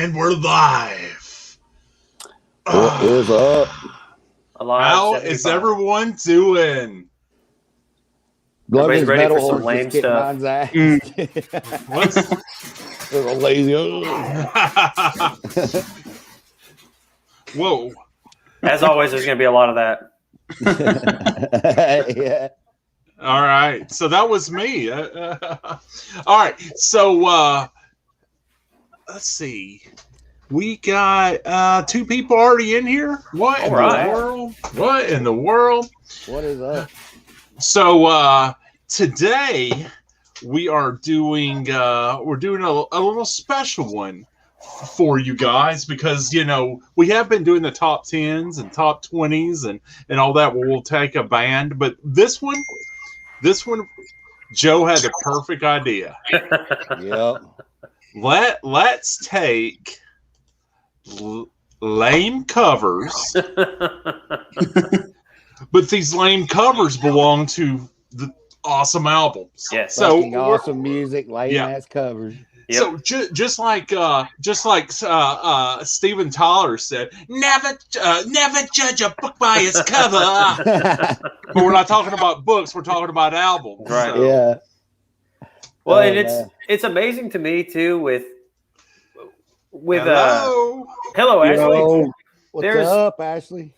And we're live. What is up? How is everyone doing? Everybody's ready for some lame stuff. What's a lazy. Whoa. As always, there's going to be a lot of that. Yeah. All right. So that was me. All right. So let's see. We got 2 people already in here. What in the world? What in the world? What is up? So today we are doing a little special one for you guys because we have been doing the top 10s and top 20s and all that where we'll take a band, but this one Joe had the perfect idea. Yep. Let's take lame covers, but these lame covers belong to the awesome albums. Yes. So awesome music, lame ass covers. Yep. So just like Steven Tyler said, never judge a book by its cover. But we're not talking about books; we're talking about albums. Right? So. Yeah. Well, and it's amazing to me too with hello Ashley. What's up, Ashley?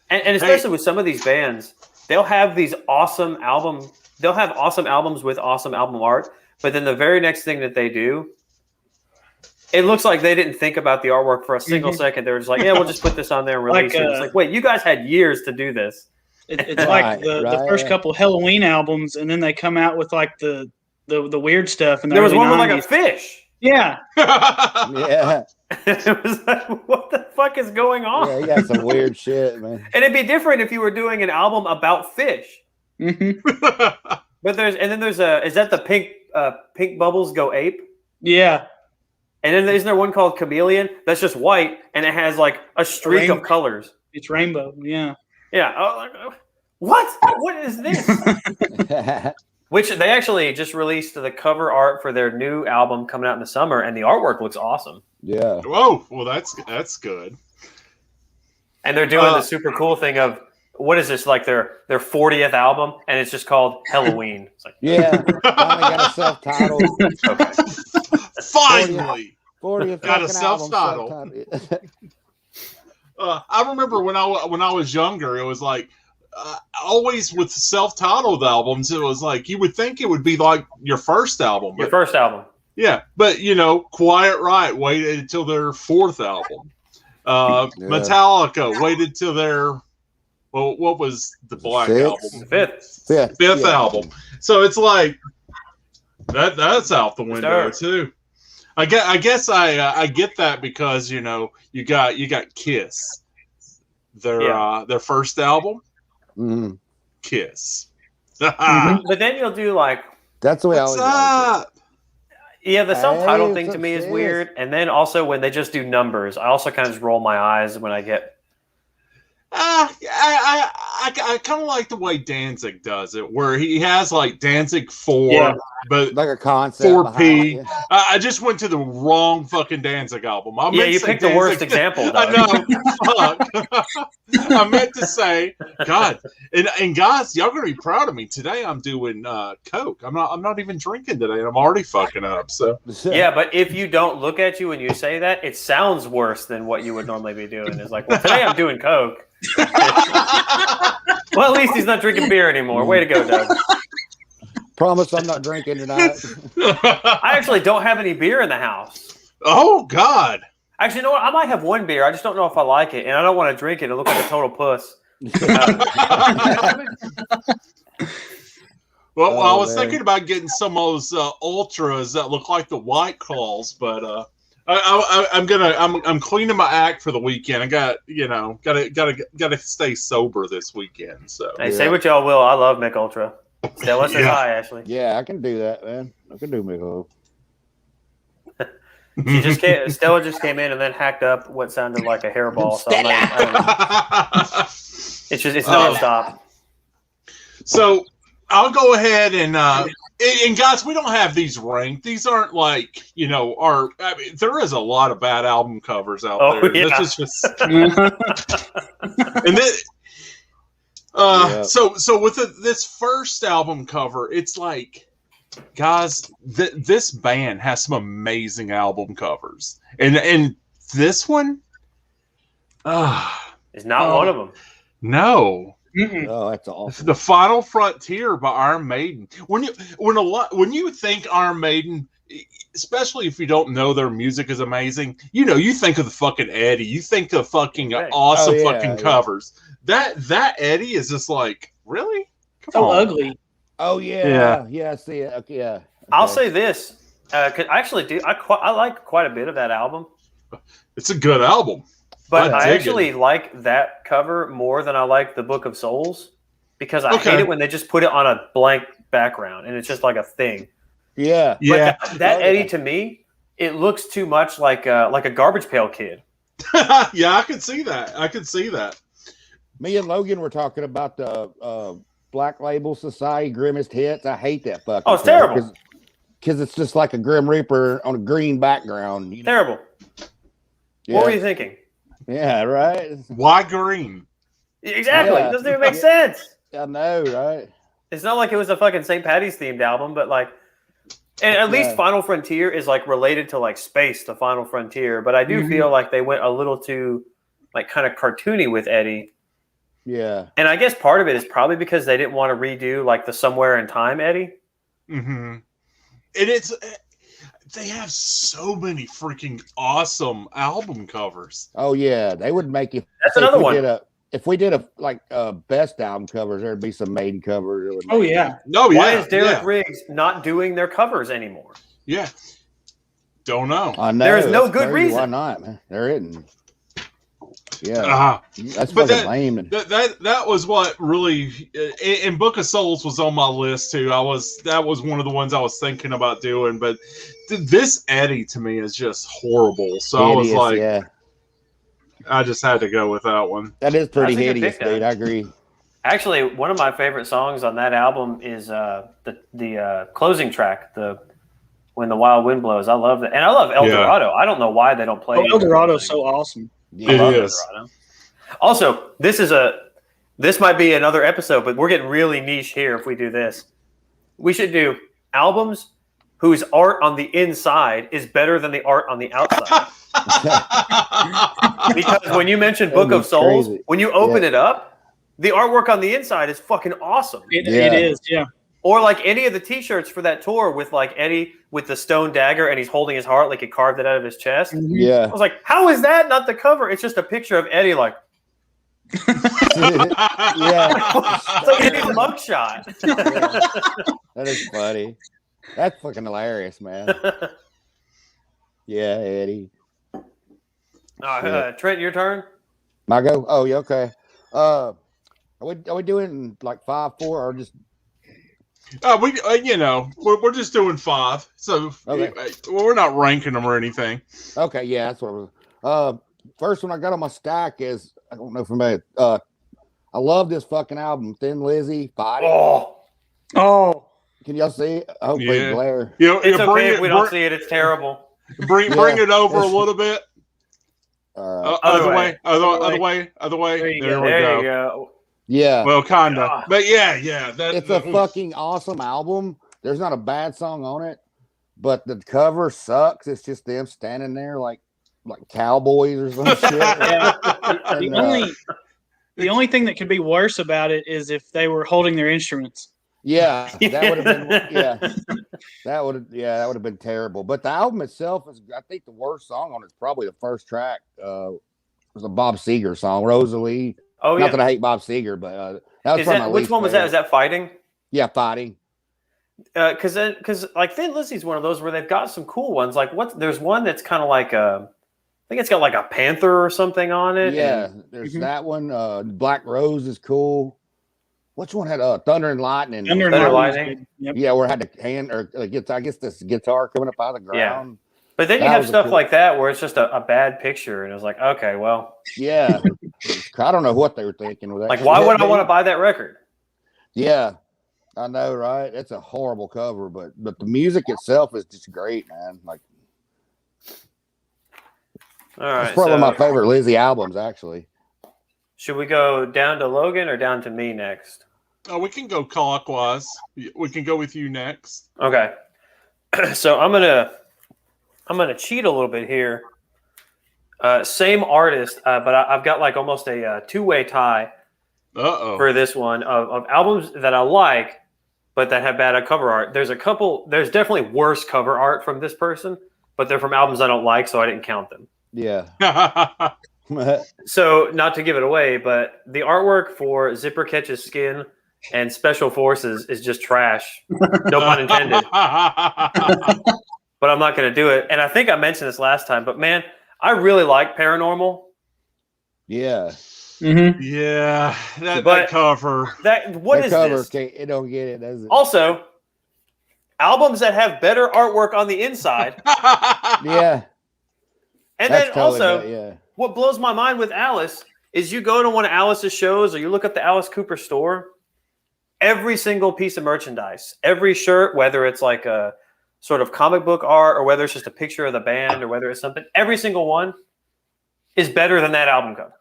And especially with some of these bands, they'll have these awesome albums. They'll have awesome albums with awesome album art. But then the very next thing that they do, it looks like they didn't think about the artwork for a single second. They were just like, yeah, we'll just put this on there and release it. It's like, wait, you guys had years to do this. It's like the first couple Halloween albums, and then they come out with like the weird stuff. And there was one with like a fish. Yeah. Yeah. It was like, what the fuck is going on? Yeah, you got some weird shit, man. And it'd be different if you were doing an album about fish. Mm-hmm. But is that the pink bubbles go ape? Yeah. And then isn't there one called Chameleon that's just white and it has like a streak of colors? It's rainbow. Yeah. Yeah. What is this? Which they actually just released the cover art for their new album coming out in the summer, and the artwork looks awesome. Yeah. Whoa. Well, that's good. And they're doing the super cool thing of, what is this, like their 40th album, and it's just called Halloween. It's like, yeah. Finally got a self-titled. Okay. Finally. 40th got a album, self-titled. I remember when I was younger, it was like always with self-titled albums, it was like you would think it would be like your first album. Your first album. Yeah, but Quiet Riot waited until their 4th album. Metallica waited till their what was the Black album? Fifth album. So it's like that's out the window too. I guess I get that because you got Kiss, their first album, Kiss. But then you'll do like, that's the way what's I always up? Yeah, the self-titled thing to me is weird. And then also when they just do numbers, I also kind of just roll my eyes when I get. I kind of like the way Danzig does it, where he has like Danzig 4, but like a concept 4P. I just went to the wrong fucking Danzig album. You picked the worst example. Though. I know. Fuck. I meant to say, God, and guys, y'all gonna be proud of me today. I'm doing Coke. I'm not even drinking today, and I'm already fucking up. So yeah, but if you don't look at you when you say that, it sounds worse than what you would normally be doing. It's like, well, today I'm doing Coke. Well, at least he's not drinking beer anymore. Way to go, Doug. Promise I'm not drinking tonight. I actually don't have any beer in the house. Oh, God. Actually, you know what? I might have one beer. I just don't know if I like it, and I don't want to drink it. It look like a total puss. Well, I was thinking about getting some of those ultras that look like the White Claws, but I'm cleaning my act for the weekend. I gotta stay sober this weekend. So hey, say what y'all will. I love Mick Ultra. Stella says hi, Ashley. Yeah, I can do that, man. I can do Mick Ultra. Stella just came in and then hacked up what sounded like a hairball. So it's nonstop. So I'll go ahead and And guys, we don't have these ranked. These aren't like, you know, there is a lot of bad album covers out there. Yeah. This is just and then so with this first album cover, it's like, guys, this band has some amazing album covers. And this one is not one of them. No. Oh, that's awesome. The Final Frontier by Iron Maiden. When you think Iron Maiden, especially if you don't know their music is amazing, you know, you think of the fucking Eddie. You think of fucking awesome fucking covers. That Eddie is just like, really? Come on. Ugly. Oh yeah. I see it. Okay, yeah. Okay. I'll say this. 'Cause I actually do. I like quite a bit of that album. It's a good album. But I actually like that cover more than I like the Book of Souls, because I hate it when they just put it on a blank background and it's just like a thing. Yeah. But that Eddie, to me, it looks too much like a Garbage Pail Kid. Yeah, I can see that. Me and Logan were talking about the Black Label Society Grimmest Hits. I hate that fucking. Oh, it's terrible. Because it's just like a Grim Reaper on a green background. You know? Terrible. Yeah. What were you thinking? Yeah, right. Why green? Exactly. It doesn't even make sense. I know, right? It's not like it was a fucking St. Patty's themed album, but like, and at least Final Frontier is like related to like space, to Final Frontier. But I do feel like they went a little too like kind of cartoony with Eddie. Yeah. And I guess part of it is probably because they didn't want to redo like the Somewhere in Time Eddie. Mm-hmm. And they have so many freaking awesome album covers. Oh yeah, they would make you. That's another one. If we did a best album covers, there'd be some Maiden covers. Oh yeah. Why is Derek Riggs not doing their covers anymore? Yeah. Don't know. I know. There is no good crazy. reason. Why not, man? There isn't. Yeah. That's fucking lame. That was what really. And Book of Souls was on my list too. That was one of the ones I was thinking about doing, but this Eddie to me is just horrible. So I was like, I just had to go with that one. That is pretty hideous, dude. I agree. Actually, one of my favorite songs on that album is the closing track, When the Wild Wind Blows. I love that, and I love El Dorado. I don't know why they don't play. El Dorado is so awesome. Yeah, it is. Also, this might be another episode, but we're getting really niche here if we do this. We should do albums whose art on the inside is better than the art on the outside. Because when you mentioned Book of Souls, when you open it up, the artwork on the inside is fucking awesome. It is, yeah. Or like any of the T-shirts for that tour with like Eddie with the stone dagger and he's holding his heart like he carved it out of his chest. Yeah. I was like, how is that not the cover? It's just a picture of Eddie like. Yeah. It's like Eddie's mugshot. That is funny. That's fucking hilarious, man. Yeah, Eddie. Trent, your turn. My go? Oh, yeah, okay. Are we doing like 5-4 or just? We're just doing 5. So we're not ranking them or anything. Okay, yeah, that's what it was. First one I got on my stack is, I don't know if anybody, I love this fucking album, Thin Lizzy, Fighting. Oh. Can y'all see it? Hopefully glare. It's okay if we don't see it. It's terrible. Bring it over a little bit. Other way. There we go. Yeah. Well, kinda. But yeah. It's a fucking awesome album. There's not a bad song on it, but the cover sucks. It's just them standing there like cowboys or some shit. Yeah. The only thing that could be worse about it is if they were holding their instruments. Yeah, that would have been. That would have been terrible. But the album itself is, I think, the worst song on it's probably the first track. It was a Bob Seger song, Rosalie. Oh yeah. Not that I hate Bob Seger, but that was which one was that? Is that Fighting? Yeah, Fighting. Because like Thin Lizzy's one of those where they've got some cool ones. Like there's one that's kind of like I think it's got like a panther or something on it. Yeah, there's that one. Black Rose is cool. Which one had Thunder and Lightning? Thunder and Lightning. Yep. Yeah, where it had the hand or I guess this guitar coming up out of the ground. Yeah. But then you have stuff like that where it's just a bad picture, and it's like, okay, well. Yeah, I don't know what they were thinking with that. Like, why would I want to buy that record? Yeah, I know, right? It's a horrible cover, but the music itself is just great, man. Like, all right, it's probably my favorite Lizzie albums, actually. Should we go down to Logan or down to me next? Oh, we can go clockwise. We can go with you next. Okay. So I'm gonna cheat a little bit here. Same artist, but I've got like almost a two-way tie for this one of albums that I like, but that have bad cover art. There's definitely worse cover art from this person, but they're from albums I don't like, so I didn't count them. Yeah. So not to give it away, but the artwork for Zipper Catches Skin and Special Forces is just trash. No pun intended. But I'm not going to do it. And I think I mentioned this last time, but man, I really like Paranormal. Yeah. Mm-hmm. Yeah. That cover. What is this? It don't get it, does it? Also, albums that have better artwork on the inside. Yeah. And then also, what blows my mind with Alice is you go to one of Alice's shows or you look at the Alice Cooper store, every single piece of merchandise, every shirt, whether it's like a sort of comic book art or whether it's just a picture of the band or whether it's something, every single one is better than that album cover.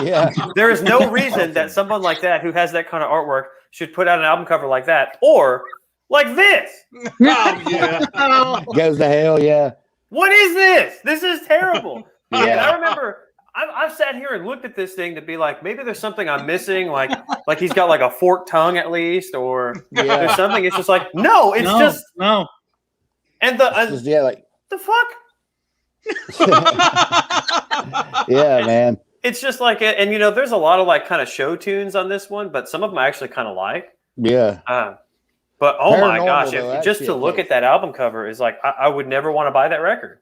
Yeah. There is no reason that someone like that who has that kind of artwork should put out an album cover like that or like this. Oh, yeah. Goes to hell, yeah. What is this? This is terrible. Yeah. And I remember I've sat here and looked at this thing to be like, maybe there's something I'm missing, like he's got like a forked tongue at least, or there's something. It's just like, no. And the the fuck? Yeah, man. It's just like, and there's a lot of like kind of show tunes on this one, but some of them I actually kind of like. Yeah. But oh my gosh, just to look at that album cover is like, I would never want to buy that record.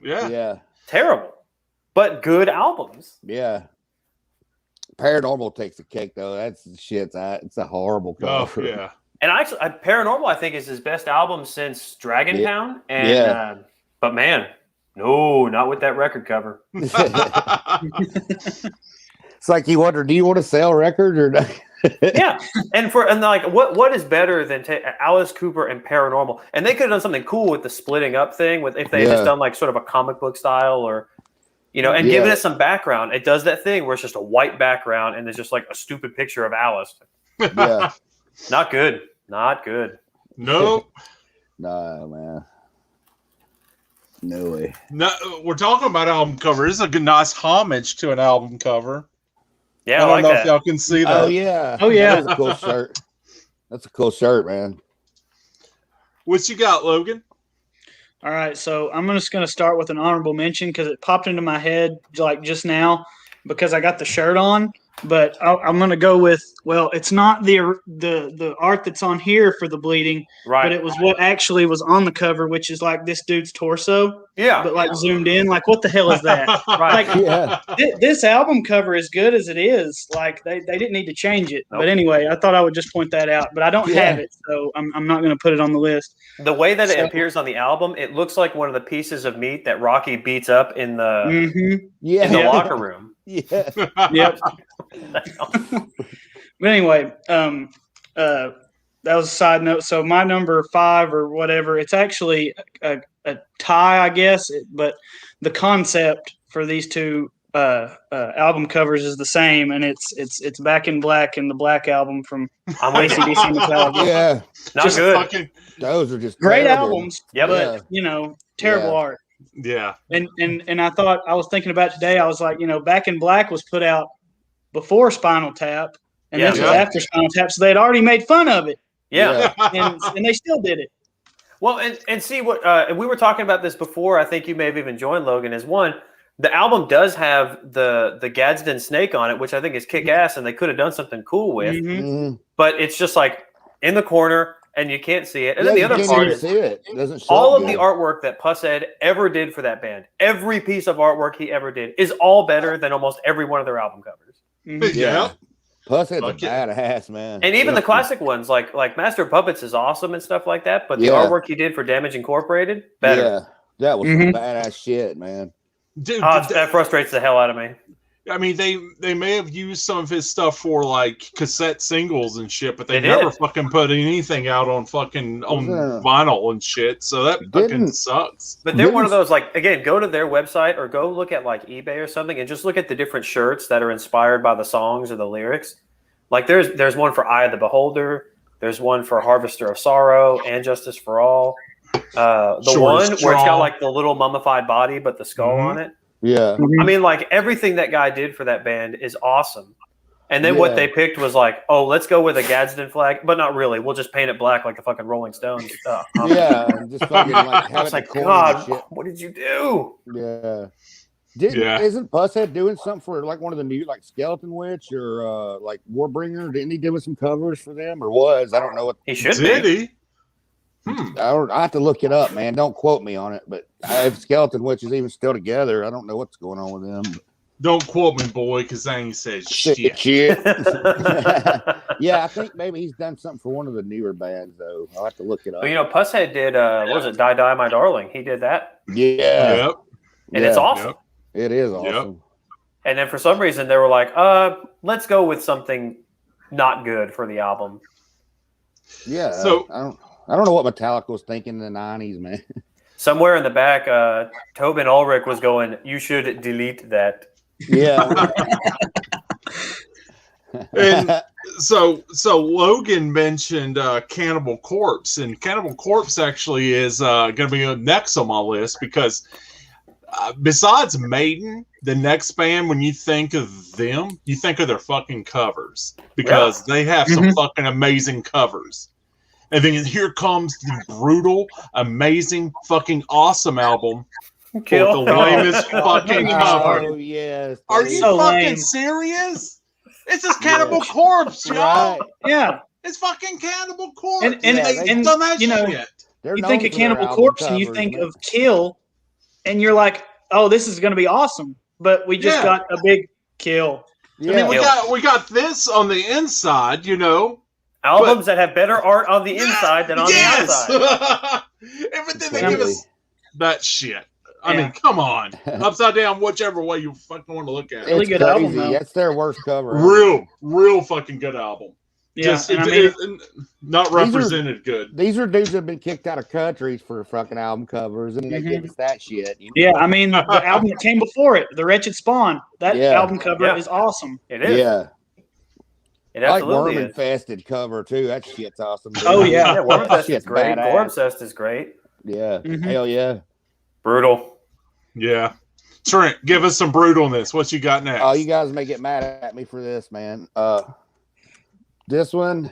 Yeah. Yeah. Terrible. But good albums. Yeah. Paranormal takes the cake, though. That's shit. It's a horrible cover. Oh, yeah. And actually, Paranormal, I think, is his best album since Dragon Town. And but man, no, not with that record cover. It's like you wonder, do you want to sell records or not? Yeah, and like what is better than Alice Cooper and Paranormal? And they could have done something cool with the splitting up thing, if they had just done like sort of a comic book style or. And giving it some background. It does that thing where it's just a white background and there's just like a stupid picture of Alice. Yeah. Not good. Not good. Nope. No, man. No way. No, we're talking about album cover. This is a nice homage to an album cover. Yeah, I don't know if y'all can see that. Oh, yeah. Oh, yeah. That's a cool shirt. That's a cool shirt, man. What you got, Logan? All right, so I'm just going to start with an honorable mention because it popped into my head like just now because I got the shirt on. But I'm going to go with, well, it's not the art that's on here for the bleeding, right? But it was what actually was on the cover, which is like this dude's torso. Yeah. But like zoomed in, like what the hell is that? Right. Like this album cover is good as it is. Like they didn't need to change it. Nope. But anyway, I thought I would just point that out. But I don't have it, so I'm not going to put it on the list. The way that it appears on the album, it looks like one of the pieces of meat that Rocky beats up in the in the locker room. Yeah. Yep. But anyway, that was a side note. So my number 5 or whatever, it's actually a tie, I guess. But the concept for these two album covers is the same, and it's Back in Black and the Black Album from AC/DC Metallica. Yeah, not just good. Those are just great terrible albums. Yeah, but terrible art. Yeah. And I thought, I was thinking about today, I was like, Back in Black was put out before Spinal Tap, and this was after Spinal Tap, so they had already made fun of it. Yeah. And they still did it. Well, and see what and we were talking about this before. I think you may have even joined, Logan, is one. The album does have the Gadsden snake on it, which I think is kick ass, and they could have done something cool with. Mm-hmm. But it's just like in the corner, and you can't see it. And then the other part is doesn't all of the artwork that Pushead ever did for that band. Every piece of artwork he ever did is all better than almost every one of their album covers. Mm-hmm. Yeah. Pushead's a badass, man. And even the classic ones, like Master of Puppets, is awesome and stuff like that. But the artwork he did for Damage Incorporated, better. Yeah, that was some badass shit, man. Dude, that frustrates the hell out of me. I mean, they may have used some of his stuff for like cassette singles and shit, but they never fucking put anything out on vinyl and shit. So that fucking sucks. But they're one of those, like, again, go to their website or go look at like eBay or something and just look at the different shirts that are inspired by the songs or the lyrics. Like there's one for Eye of the Beholder, there's one for Harvester of Sorrow and Justice for All. The one where it's got like the little mummified body but the skull on it. Yeah. I mean, like, everything that guy did for that band is awesome. And then what they picked was like, oh, let's go with a Gadsden flag, but not really. We'll just paint it black like the fucking Rolling Stones. Yeah, just fucking like have I was like, God, what did you do? Yeah. Isn't Pusshead doing something for like one of the new, like Skeleton Witch or like Warbringer? Didn't he do some covers for them or was? I don't know what he should did be. He? I have to look it up, man. Don't quote me on it, but if Skeleton Witch is even still together, I don't know what's going on with them. Don't quote me, boy, because I ain't said shit. Yeah, I think maybe he's done something for one of the newer bands, though. I'll have to look it up. Well, you know, Pusshead did, what was it, Die, Die, My Darling? He did that. Yeah. Yep. And it's awesome. Yep. It is awesome. Yep. And then for some reason, they were like, let's go with something not good for the album. Yeah. So I don't know what Metallica was thinking in the 90s, man. Somewhere in the back, Tobin Ulrich was going, you should delete that. Yeah. And so Logan mentioned Cannibal Corpse, and Cannibal Corpse actually is going to be next on my list because besides Maiden, the next band, when you think of them, you think of their fucking covers because they have some fucking amazing covers. And then here comes the brutal, amazing, fucking awesome album with the lamest fucking cover. Oh, yes. Are you so fucking lame. serious? It's just Cannibal Corpse, y'all. Right. Yeah. It's fucking Cannibal Corpse. And they've done that you know, shit. They're you known think of for their Cannibal album Corpse and you covers, think man. of Kill, and you're like, oh, this is going to be awesome. But we just got a big kill. Yeah. I mean, we got this on the inside, you know. Albums that have better art on the inside than on the outside. But then they give us that shit. I mean, come on. Upside down, whichever way you fucking want to look at it. Really It's good crazy. album, though. That's their worst cover. Real fucking good album. Yeah, Just not represented good. These are dudes that have been kicked out of countries for fucking album covers, and they give us that shit. You know? Yeah, I mean, the album that came before it, The Wretched Spawn, that album cover is awesome. It is. Yeah. It I like absolutely Worm is. Infested cover, too. That shit's awesome. Dude. Oh, yeah. Worm Infested is shit's great. badass. Gorm Cest is great. Yeah. Hell yeah. Brutal. Yeah. Trent, give us some brutalness. What you got next? Oh, you guys may get mad at me for this, man. This one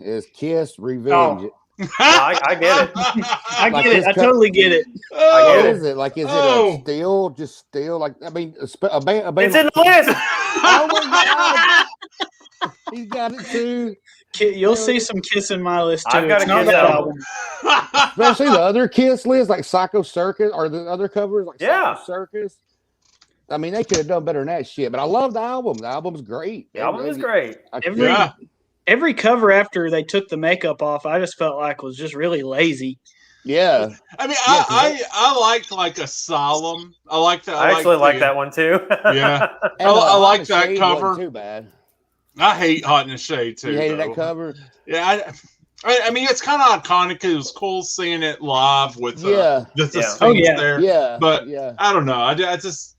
is Kiss Revenge. Oh. I get it. I Like get it. this I totally get it. Oh, What is it? Like, is it a steel? Just steel? Like, I mean, a band. It's in the list. Oh my God. He's got it too. You'll see some Kiss in my list, too. I've got It's a not Kiss that album. Especially the other Kiss list, like Psycho Circus, or the other covers, like Psycho Circus. I mean, they could have done better than that shit. But I love the album. The album's great. The album is great. Every cover after they took the makeup off, I just felt like was just really lazy. Yeah. I mean, I liked like a solemn. I like that. I actually like that one too. Yeah. I like that cover. Too bad. I hate Hot in the Shade too. You hated that cover? Yeah. I mean, it's kind of iconic. It was cool seeing it live with the Sphinx there. Yeah. But I don't know. I just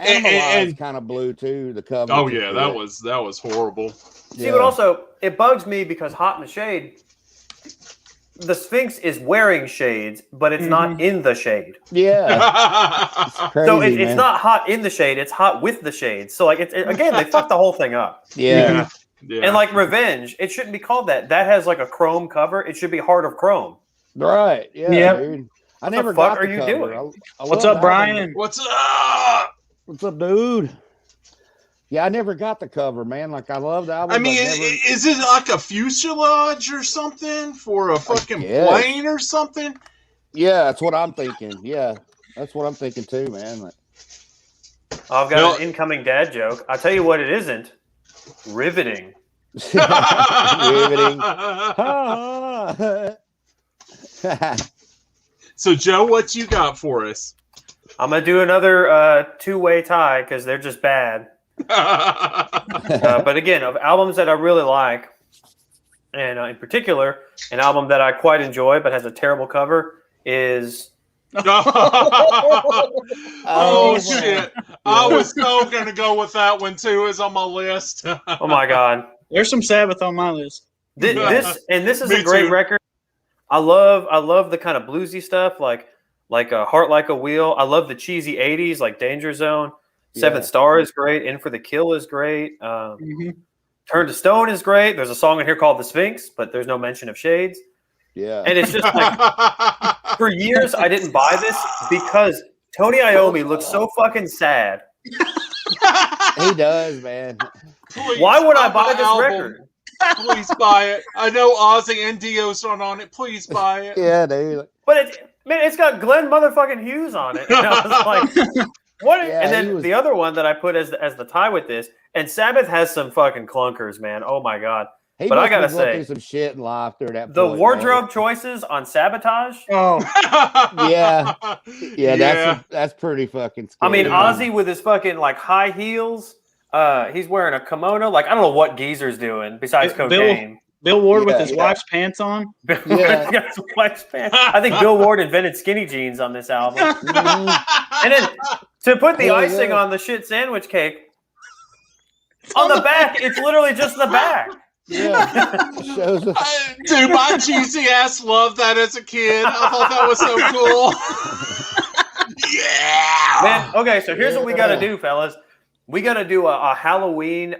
and kind of blue too. The cover. Oh yeah, that was horrible. See, but also it bugs me because Hot in the Shade, the Sphinx is wearing shades, but it's not in the shade. Yeah. It's crazy, so it's not hot in the shade; it's hot with the shades. So like, again, they fucked the whole thing up. Yeah. And like Revenge, it shouldn't be called that. That has like a chrome cover. It should be Heart of Chrome. Right. Yeah. Dude. I never got the cover. Doing? What's up, Brian? What's up? What's up, dude? Yeah, I never got the cover, man. Like, I love the album. I mean, is it like a fuselage or something for a fucking plane or something? Yeah, that's what I'm thinking. Yeah, that's what I'm thinking too, man. Like, I've got an incoming dad joke. I'll tell you what it isn't. Riveting. Riveting. So, Joe, what you got for us? I'm gonna do another two-way tie because they're just bad. But again, of albums that I really like, and in particular, an album that I quite enjoy but has a terrible cover is. Oh shit! I was so gonna go with that one too. Is on my list. Oh my god! There's some Sabbath on my list. This is Me a great too. record. I love the kind of bluesy stuff like a Heart Like a Wheel. I love the cheesy '80s like Danger Zone. Seventh Star is great. In for the Kill is great. Turn to Stone is great. There's a song in here called The Sphinx, but there's no mention of Shades. Yeah. And it's just like for years I didn't buy this because Tony Iommi looks so fucking sad. He does, man. Please Why would I buy buy the this album. record? Please buy it. I know Ozzy and Dio's not on it. Please buy it. Yeah, dude. But it's got Glenn motherfucking Hughes on it. And I was like, what? Yeah, and then the other one that I put as the tie with this, and Sabbath has some fucking clunkers, man. Oh my god. He But I must gotta have gone say, through some shit in life through that. the point, wardrobe choices on Sabotage. Oh, Yeah. That's pretty fucking scary. I mean, Ozzy with his fucking like high heels. He's wearing a kimono. Like I don't know what Geezer's doing besides cocaine. Bill Ward with Yeah, his yeah. wife's pants on. Bill Ward's got some wife's pants. I think Bill Ward invented skinny jeans on this album. And then to put the icing on the shit sandwich cake, on the back, it's literally just the back. Yeah. Shows us. Dude, my cheesy ass loved that as a kid. I thought that was so cool. Yeah. Man, okay, so here's what we got to do, fellas. We got to do a Halloween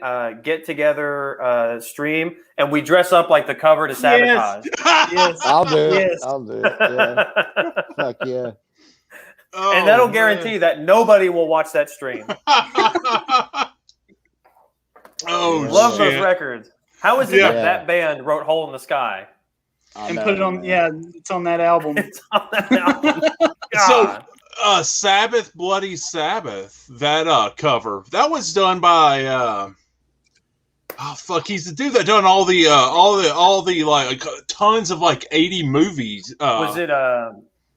get-together stream, and we dress up like the cover to Sabotage. Yes. I'll do it. Yes. I'll do it. Yeah. Fuck yeah. Oh, And that'll guarantee that nobody will watch that stream. Oh, Love shit. those records. How is it Yeah. that band wrote Hole in the Sky? I And know, put it on. man. Yeah, it's on that album. It's on that album. So, God. Sabbath, Bloody Sabbath, that cover, that was done by oh fuck, he's the dude that done all the like tons of like 80 movies. Was it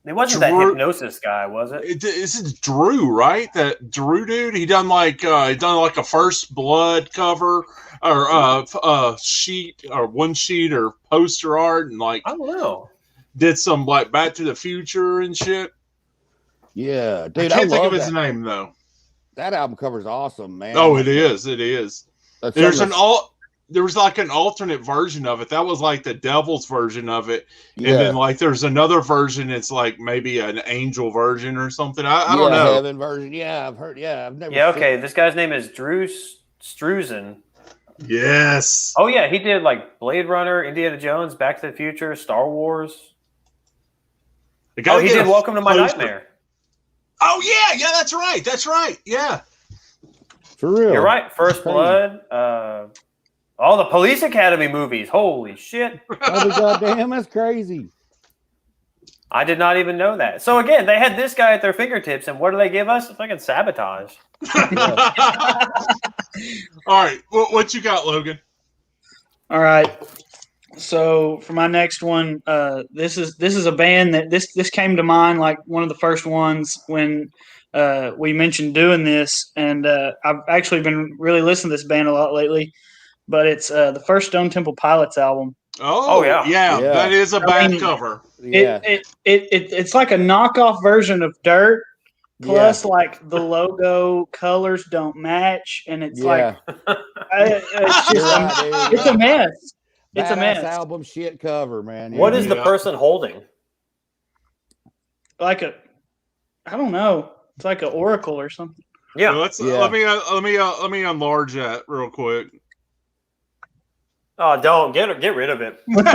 it wasn't that Drew- Hypnosis guy, was it? This is Drew, right? That Drew dude. He done like a First Blood cover or sheet or one sheet or poster art and like I don't know. did some like Back to the Future and shit. Yeah, I dude. can't think love of his that. name though. That album cover's awesome, man. Oh, it is. It is. That's There's something there was like an alternate version of it. That was like the devil's version of it. Yeah. And then like there's another version. It's like maybe an angel version or something. I don't know. Heaven version. Yeah, I've heard. Yeah, I've never. Yeah, seen okay. it. This guy's name is Drew Struzan. Yes. Oh yeah, he did like Blade Runner, Indiana Jones, Back to the Future, Star Wars. The guy Oh, he did did a Welcome to My poster. Nightmare. Oh yeah, that's right. That's right. Yeah. For real. You're right. First Crazy. Blood. All the Police Academy movies. Holy shit. Oh, goddamn, that's crazy. I did not even know that. So again, they had this guy at their fingertips, and what do they give us? Fucking Sabotage. All right. What you got, Logan? All right. So for my next one, this is a band that this came to mind like one of the first ones when we mentioned doing this, and I've actually been really listening to this band a lot lately. But it's the first Stone Temple Pilots album. Oh yeah. yeah. That is a bad mean, cover. Yeah. It's like a knockoff version of Dirt. Plus, like the logo colors don't match, and it's like it's just right, dude. it's a mess. It's a Badass mess. album shit cover, man. What is Yeah. the person holding? Like I don't know. It's like an oracle or something. Yeah. Let me enlarge that real quick. Oh, don't get rid of it. But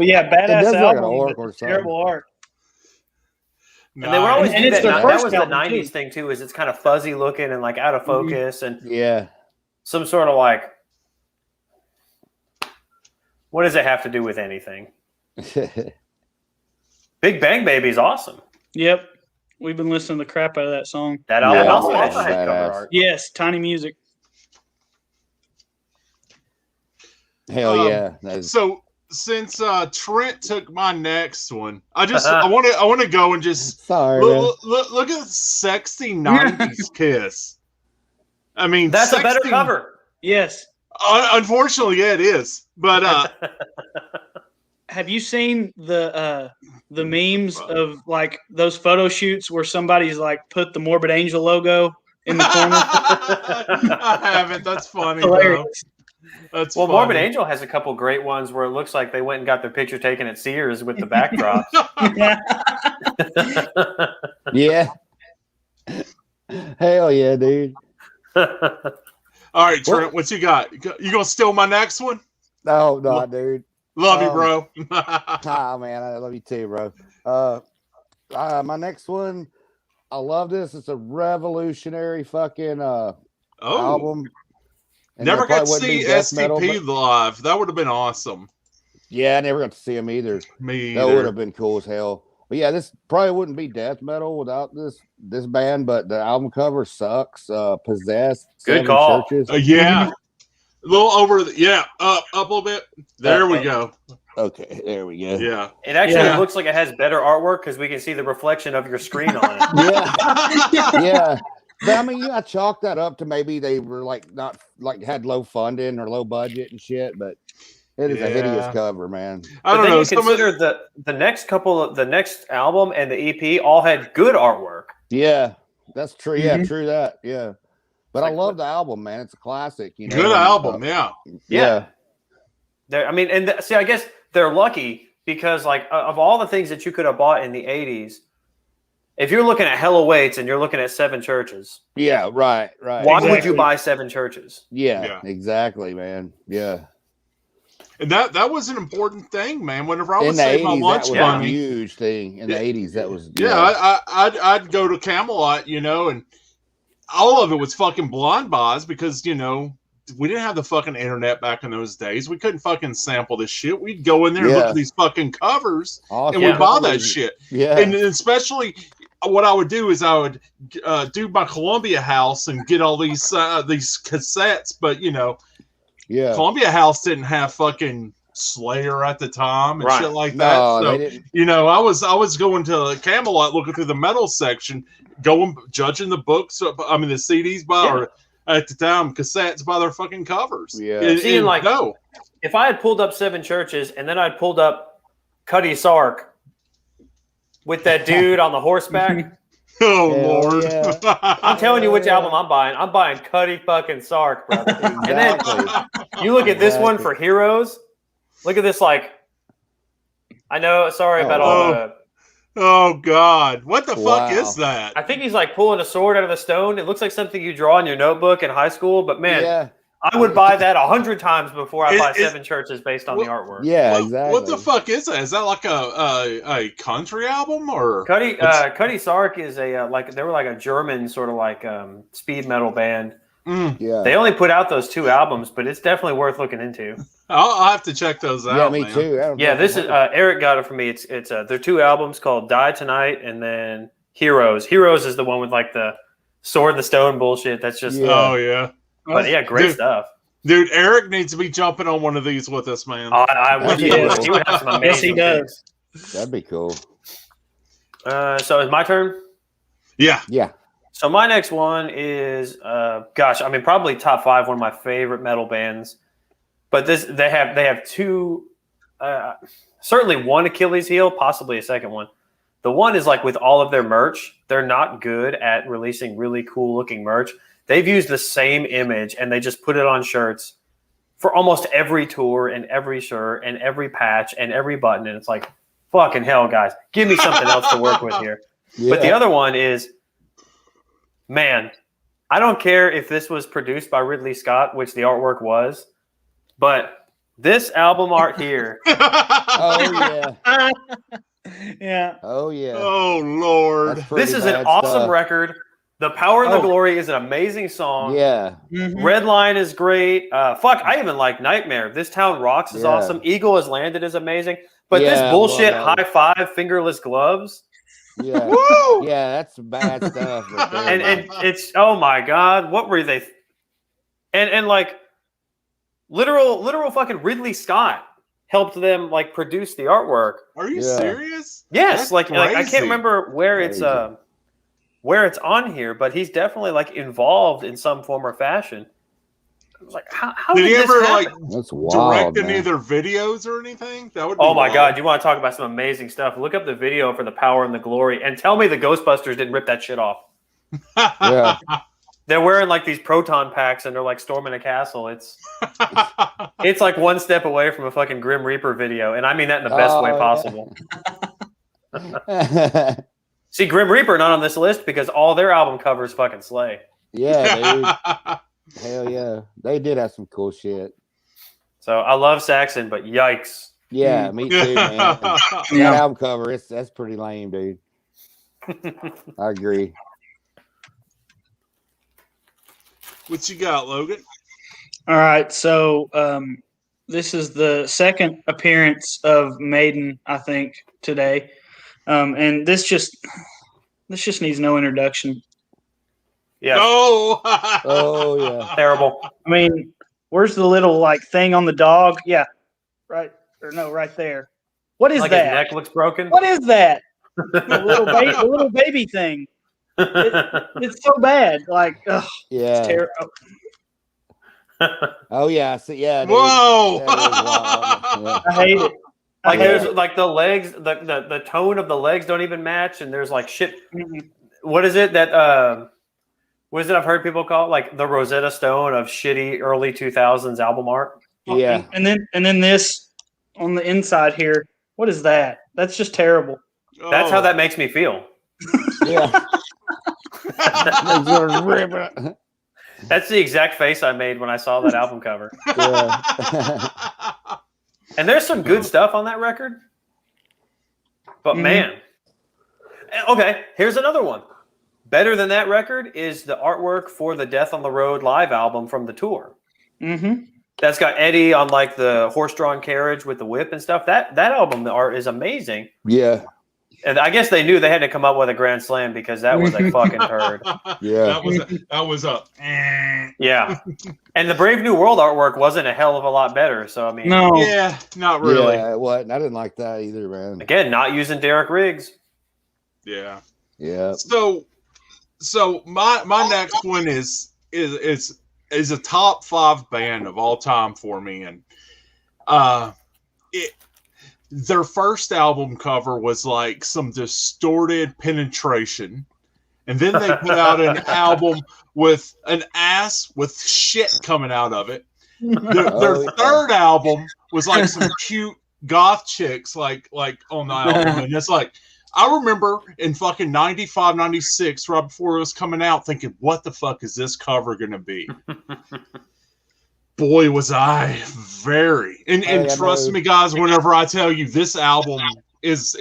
yeah, It badass does look like an album. oracle or But something. terrible art. And they were always And do it's that. their That first was the album, 90s too. thing too. Is it's kind of fuzzy looking and like out of focus and Yeah. some sort of like. What does it have to do with anything? Big Bang Baby is awesome. Yep, we've been listening to the crap out of that song. That album Yeah, also that's had cover badass. art. Yes, Tiny Music. Hell yeah. That's, So Trent took my next one, I want to go and just look at sexy 90s Kiss. I mean, that's a better cover. Yes. Unfortunately, yeah, it is. But have you seen the memes of like those photo shoots where somebody's like put the Morbid Angel logo in the corner? I haven't. That's funny. Though. That's funny. Morbid Angel has a couple great ones where it looks like they went and got their picture taken at Sears with the backdrops. Yeah. Hell yeah, dude. All right, Trent, what you got? You gonna steal my next one? No, dude. Love you, bro. Man, I love you too, bro. My next one, I love this. It's a revolutionary fucking album. And never got to see STP live. That would have been awesome. Yeah, I never got to see him either. Me either. That would have been cool as hell. But yeah, this probably wouldn't be death metal without this band, but the album cover sucks. Possessed. Good call. Yeah. A little over up a little bit. There we go. Okay, there we go. Yeah. It actually looks like it has better artwork because we can see the reflection of your screen on it. Yeah. But I mean, I chalk that up to maybe they were had low funding or low budget and shit, but it is a hideous cover, man. I don't know. Consider the next album and the EP all had good artwork. Yeah, that's true. Yeah, true that. Yeah. But I love the album, man. It's a classic. You know? Good album, yeah. I guess they're lucky because, like, of all the things that you could have bought in the 80s, if you're looking at Hell Awaits and you're looking at Seven Churches. Yeah, right. Why would you buy Seven Churches? Yeah, exactly, man. Yeah. And that was an important thing, man. Whenever I would save my lunch money, that was a huge thing in the 80s. That was I'd go to Camelot, and all of it was fucking blind buys because we didn't have the fucking internet back in those days. We couldn't fucking sample this shit. We'd go in there and look at these fucking covers and we'd buy that shit. Yeah, and especially what I would do is I would do my Columbia House and get all these cassettes, but Columbia House didn't have fucking Slayer at the time and shit like that. So I was going to Camelot looking through the metal section, judging the books. I mean the CDs or at the time cassettes by their fucking covers. Yeah, if I had pulled up Seven Churches and then I'd pulled up Cuddy Sark with that dude on the horseback. Oh Lord! Yeah. I'm telling you which album I'm buying. I'm buying Cuddy fucking Sark, brother. Exactly. And then you look at this one for Heroes. Look at this, like, I know. Sorry about all the. Oh God! What the fuck is that? I think he's like pulling a sword out of the stone. It looks like something you draw in your notebook in high school. But man, I would buy that 100 times before I buy Seven Churches based on the artwork. Yeah, exactly. What the fuck is that? Is that like a country album or Cuddy Sark is they were like a German sort of like speed metal band. Yeah, they only put out those 2 albums, but it's definitely worth looking into. I'll have to check those out. Yeah, me too. This is Eric got it for me. It's they're 2 albums called Die Tonight and then Heroes. Heroes is the one with like the sword in the stone bullshit. That's just But yeah, great stuff. Dude, Eric needs to be jumping on one of these with us, man. I wish he would. He would have some amazing does. That'd be cool. So is my turn? Yeah. So my next one is, probably top 5, one of my favorite metal bands. But they have 2, certainly one Achilles heel, possibly a second one. The one is like with all of their merch, they're not good at releasing really cool looking merch. They've used the same image and they just put it on shirts for almost every tour and every shirt and every patch and every button. And it's like, fucking hell, guys, give me something else to work with here. Yeah. But the other one is, man, I don't care if this was produced by Ridley Scott, which the artwork was, but this album art here. Oh, yeah. Yeah. Oh, yeah. Oh, Lord. This is an awesome record. The Power and the Glory is an amazing song. Yeah. Mm-hmm. Red Line is great. I even like Nightmare. This Town Rocks is awesome. Eagle Has Landed is amazing. But this bullshit high five fingerless gloves. Yeah. Woo! Yeah, that's some bad stuff. Right there, and it's, oh my God, what were they? And like literal fucking Ridley Scott helped them like produce the artwork. Are you serious? Yes, That's like I can't remember where Crazy. it's on here, but he's definitely like involved in some form or fashion. I was like, how did he this ever happen? like That's wild, direct any man. of their videos or anything? That would be Oh my wild. God, you want to talk about some amazing stuff? Look up the video for The Power and the Glory and tell me the Ghostbusters didn't rip that shit off. Yeah. They're wearing like these proton packs and they're like storming a castle. It's like one step away from a fucking Grim Reaper video, and I mean that in the best way possible. See, Grim Reaper not on this list because all their album covers fucking slay. Yeah, dude. Hell yeah. They did have some cool shit. So I love Saxon, but yikes. Yeah, me too, man. That album cover, that's pretty lame, dude. I agree. What you got, Logan? All right, so this is the second appearance of Maiden, I think, today, and this just needs no introduction. Yeah. Oh, Oh yeah. Terrible. I mean, where's the little like thing on the dog? Yeah, right or no, right there. What is Like that? his neck looks broken. What is that? The little baby thing. It's so bad. Like, ugh, Yeah. it's terrible. Oh yeah. So, yeah. Dude. whoa! That is wild. Yeah. I hate it. Like I hate there's it. like the legs, the tone of the legs don't even match, and there's like shit. Mhm. What is it that what is it I've heard people call it? Like the Rosetta Stone of shitty early 2000s album art. Yeah. And then this on the inside here. What is that? That's just terrible. That's how that makes me feel. Yeah. That's the exact face I made when I saw that album cover. Yeah. And there's some good stuff on that record. But man. Okay, here's another one. Better than that record is the artwork for the Death on the Road live album from the tour. Mm-hmm. That's got Eddie on like the horse-drawn carriage with the whip and stuff. That album, the art is amazing. Yeah. And I guess they knew they had to come up with a grand slam because that was a fucking turd. Yeah. That was a. Yeah. And the Brave New World artwork wasn't a hell of a lot better. So, I mean, No. Yeah, not really. Yeah, it wasn't. I didn't like that either, man. again, not using Derek Riggs. Yeah. Yeah. So my next one is a top 5 band of all time for me, and their first album cover was like some distorted penetration, and then they put out an album with an ass with shit coming out of it. Their third album was like some cute goth chicks like on the album, and it's like, I remember in fucking 95, 96, right before it was coming out, thinking, what the fuck is this cover going to be? Boy, was I very... And trust me, guys, whenever I tell you this album is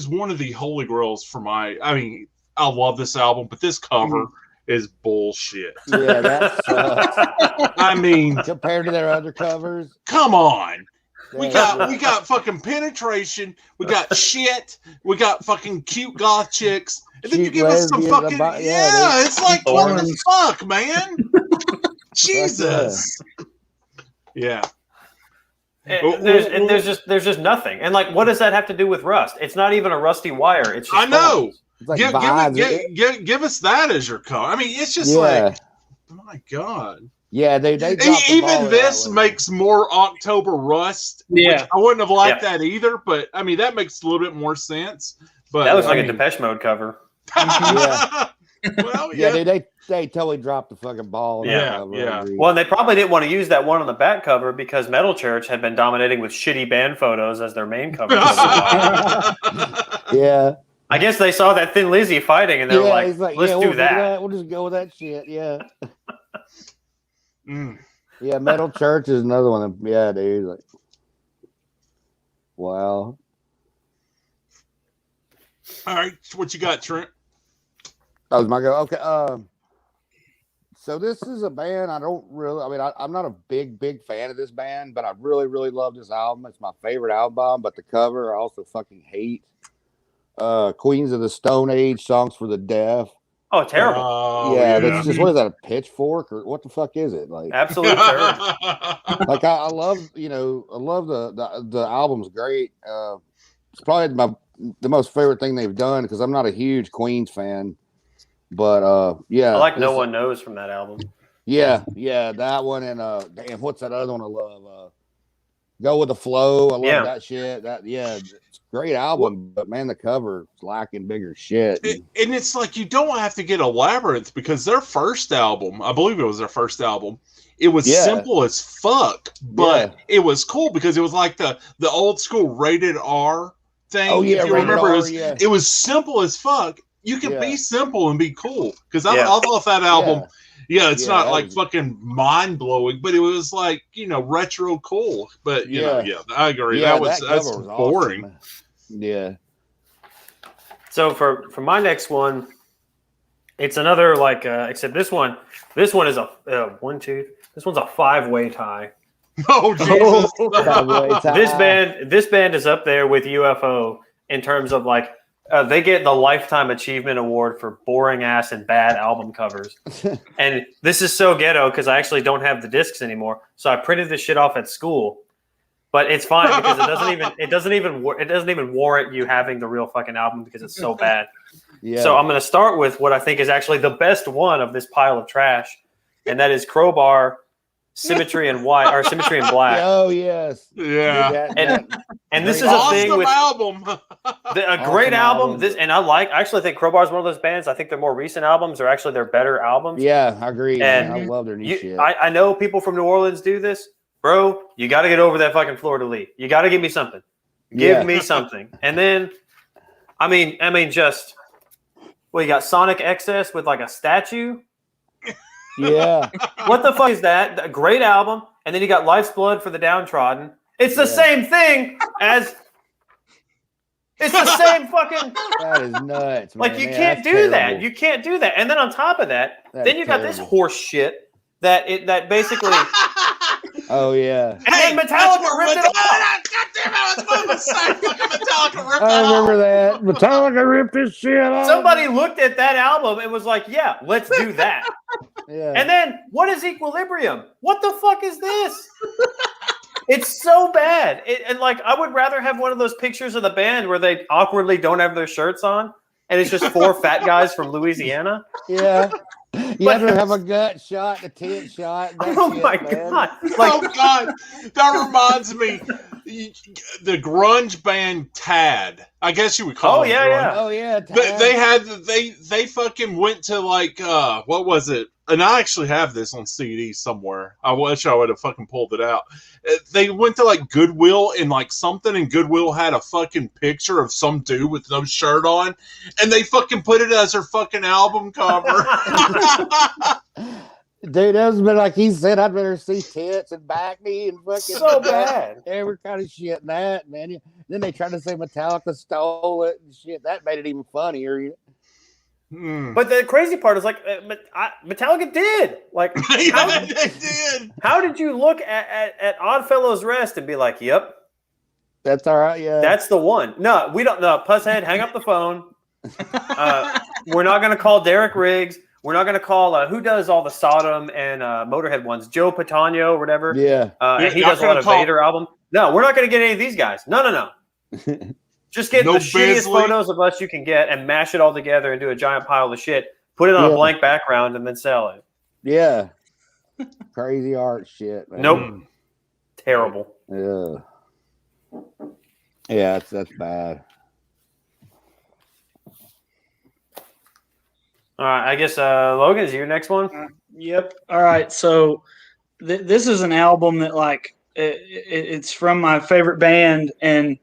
one of the holy grails for my... I mean, I love this album, but this cover is bullshit. Yeah, that sucks. I mean... Compared to their other covers. Come on. We Yeah. got fucking penetration. We got shit. We got fucking cute goth chicks. And then you Cute give us some lesbians fucking about- it's like what the Thorns. fuck, man? Jesus. Yeah. And there's just nothing. And like, what does that have to do with Rust? It's not even a rusty wire. It's just I know. phones. It's like vibes. Give us that as your color. I mean, it's just Yeah. like, my God. Yeah, they dropped the ball Even with this that one. makes more October Rust. Yeah. Which I wouldn't have liked that either, but I mean, that makes a little bit more sense. But That was like I a mean, Depeche Mode cover. Yeah. Well, Yeah, yeah. dude, they totally dropped the fucking ball. on that Yeah, cover, yeah. I agree. Well, and they probably didn't want to use that one on the back cover because Metal Church had been dominating with shitty band photos as their main cover. For a while. Yeah. I guess they saw that Thin Lizzy fighting and they were he's like, let's yeah, do we'll that. We'll just go with that shit. Yeah. Mm. Yeah, Metal Church is another one. Yeah, dude. Like, wow. All right, what you got, Trent? That was my go. Okay. So this is a band I don't really. I mean, I'm not a big fan of this band, but I really love this album. It's my favorite album. But the cover I also fucking hate. Queens of the Stone Age, Songs for the Deaf. Oh, terrible. That's just, what is that, a pitchfork or what the fuck is it? Like, absolute turd. Like I love, I love the album's great. It's probably the most favorite thing they've done because I'm not a huge Queens fan, but I like No One Knows from that album. Yeah, that one, and damn, what's that other one I love? Go with the Flow. I love that shit. It's a great album, but man, the cover is lacking bigger shit. And it's like you don't have to get a Labyrinth because their first album, I believe it was their first album, it was simple as fuck, but it was cool because it was like the old school rated R thing. Oh yeah, if you remember, it was simple as fuck. You can be simple and be cool because I thought that album. It's not like fucking mind blowing, but it was like retro cool. But you know, I agree. That's boring. Awesome. Yeah. So for my next one, it's another except this one is a 1, 2. This one's a 5-way tie. Oh Jesus! This band is up there with UFO in terms of they get the Lifetime Achievement Award for boring ass and bad album covers. And this is so ghetto because I actually don't have the discs anymore. So I printed this shit off at school. But it's fine because it doesn't even warrant you having the real fucking album because it's so bad. Yeah. So I'm going to start with what I think is actually the best one of this pile of trash, and that is Crowbar Symmetry and White or Symmetry and Black. Oh yes, yeah. And this is a thing with album. A great album. I actually think Crowbar is one of those bands. I think their more recent albums are actually their better albums. Yeah, I agree. And I love their new shit. I know people from New Orleans do this, bro. You got to get over that fucking Fleur de Lis. You got to give me something. Give me something. And then, I mean, just you got Sonic Excess with a statue. Yeah. What the fuck is that? A great album. And then you got Life's Blood for the Downtrodden. It's the same thing as. It's the same fucking. That is nuts, man. You can't do that. You can't do that. And then on top of that, then you got this horse shit that basically. Oh yeah. And then Metallica ripped it off. God damn it! I was about to say Metallica ripped it off. I remember that. Metallica ripped this shit off. Somebody looked at that album and was like, "Yeah, let's do that." Yeah. And then what is Equilibrium? What the fuck is this? It's so bad. I would rather have one of those pictures of the band where they awkwardly don't have their shirts on, and it's just 4 fat guys from Louisiana. Yeah. You have to have a gut shot, a tent shot. Oh my god! Oh god, that reminds me, the grunge band Tad. I guess you would call it. Oh yeah. Tad. They fucking went to what was it? And I actually have this on CD somewhere. I wish I would have fucking pulled it out. They went to Goodwill and something, and Goodwill had a fucking picture of some dude with no shirt on, and they fucking put it as their fucking album cover. Dude, that was been he said, I'd rather see tits and back knee and fucking so bad. Every kind of shit and that, man. Then they tried to say Metallica stole it and shit. That made it even funnier. But the crazy part is Metallica did they did. How did you look at Oddfellows Rest and be like, "Yep, that's all right"? Yeah, that's the one. No, we don't. No, Pusshead, hang up the phone. We're not going to call Derek Riggs. We're not going to call who does all the Sodom and Motorhead ones, Joe Patano or whatever. Yeah, and he does a lot of Vader album. No, we're not going to get any of these guys. No. Just get the shittiest photos of us you can get and mash it all together and do a giant pile of shit. Put it on a blank background and then sell it. Yeah. Crazy art shit, man. Nope. Terrible. Yeah. Yeah, that's bad. All right. I guess, Logan, is your next one? Yep. All right. So this is an album that it's from my favorite band, and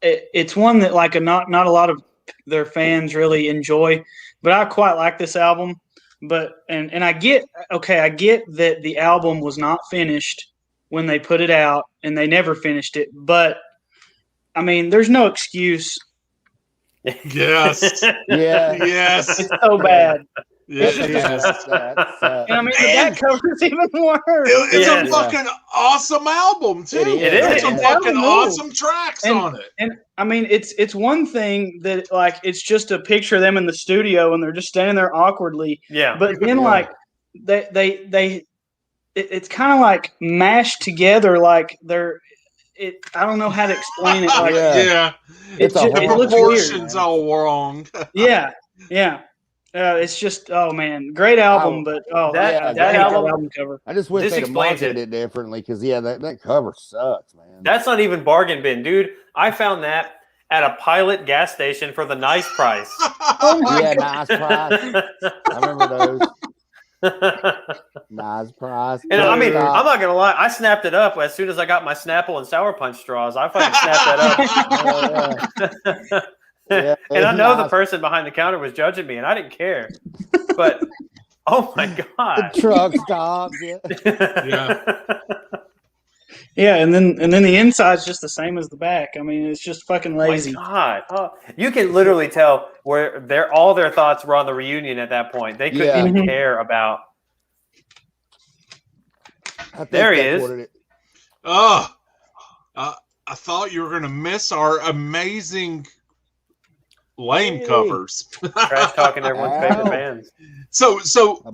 it's one that not a lot of their fans really enjoy, but I quite like this album. But and I get that the album was not finished when they put it out, and they never finished it. But I mean, there's no excuse. Yes. Yeah. Yes. It's so bad. Yeah, And I mean, that cover's even worse. It's a fucking awesome album too. It is. There's some fucking Yeah. awesome tracks on it. And I mean, it's one thing that like it's just a picture of them in the studio and they're just standing there awkwardly. Yeah. But then like it's kind of like mashed together, like they're. I don't know how to explain it. Like, It's the looks proportions weird, all wrong. yeah. It's just man, great album, but that album cover. I just wish This they'd have explains marketed it differently because that cover sucks, man. That's not even bargain bin, dude. I found that at a Pilot gas station for the nice price. Nice price. I remember those. Nice price. And I mean, I'm not gonna lie, I snapped it up as soon as I got my Snapple and Sour Punch straws. I fucking snapped that up. And I know the person behind the counter was judging me, and I didn't care. But oh my god, the truck stops. And then the inside's just the same as the back. I mean, it's just fucking lazy. My God, you can literally tell where all their thoughts were on the reunion at that point. They couldn't even care about. There he is. Oh, I thought you were gonna miss our amazing lame covers. Trash talking everyone's favorite bands. So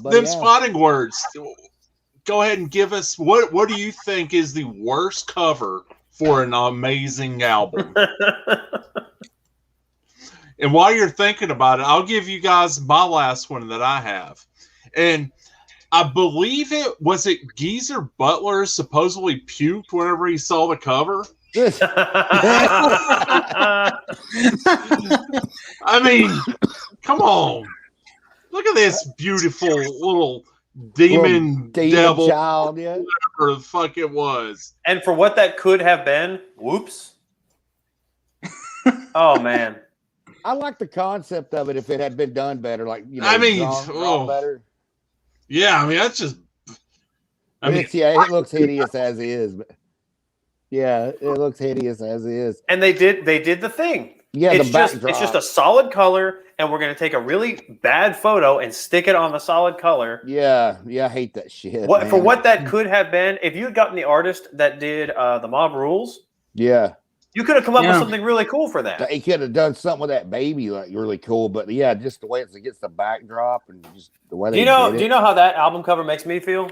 them spotting words. Go ahead and give us what do you think is the worst cover for an amazing album? And while you're thinking about it, I'll give you guys my last one that I have. And I believe it Geezer Butler supposedly puked whenever he saw the cover. I mean, come on. Look at this beautiful little demon devil child, whatever the fuck it was. And for what that could have been, whoops. Oh man. I like the concept of it if it had been done better, like I mean, drawn better. Yeah, I mean that's just it looks hideous as is, but it looks hideous as is. And they did the thing. Yeah, it's just a solid color, and we're gonna take a really bad photo and stick it on the solid color. Yeah, I hate that shit. For what that could have been, if you had gotten the artist that did the Mob Rules, you could have come up with something really cool for that. He could have done something with that baby like really cool, but just the way it gets the backdrop and just the way do you know how that album cover makes me feel?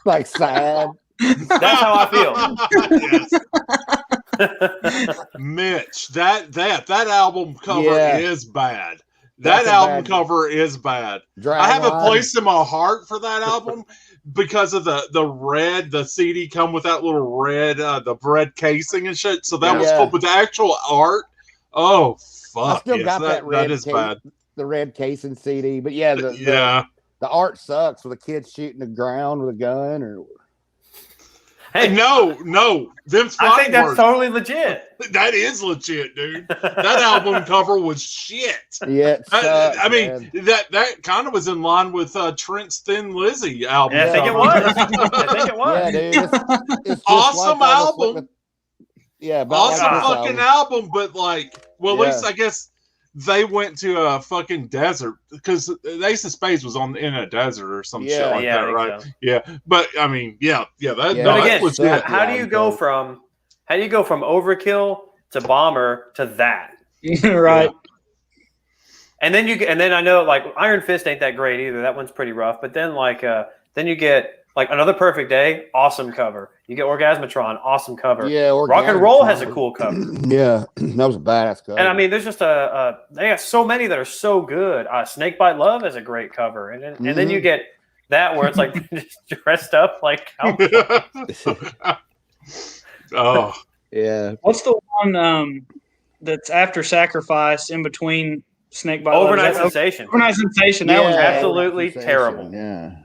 Like sad. That's how I feel. Mitch, that album cover is bad. That album cover is bad. I have a place in my heart for that album because of the red. The CD come with that little red, the red casing and shit. So that was cool. But the actual art, oh fuck! I still got that red. That is bad. The red casing CD, but the art sucks with a kid shooting the ground with a gun or. Hey, no. I think that's totally legit. That is legit, dude. That album cover was shit. Yeah, I mean, that kind of was in line with Trent's Thin Lizzy album. Yeah, I think it was. Yeah, dude. It's awesome like album. Awesome fucking album, but at least I guess they went to a fucking desert because the Ace of Spades was in a desert or some shit like that, right? So. Yeah, but I mean, that was good. How do you go from Overkill to Bomber to that? Right. Yeah. And then I know like Iron Fist ain't that great either. That one's pretty rough. But then then you get like Another Perfect Day, awesome cover. You get Orgasmatron, awesome cover. Yeah, Rock and Roll has a cool cover. Yeah, that was a badass cover. And I mean, there's just they got so many that are so good. Snakebite Love has a great cover, and then you get that where it's like just dressed up like cowboy. Oh yeah. What's the one that's After Sacrifice in between Snakebite Love? Overnight Sensation. Overnight Sensation. That was absolutely terrible. Yeah.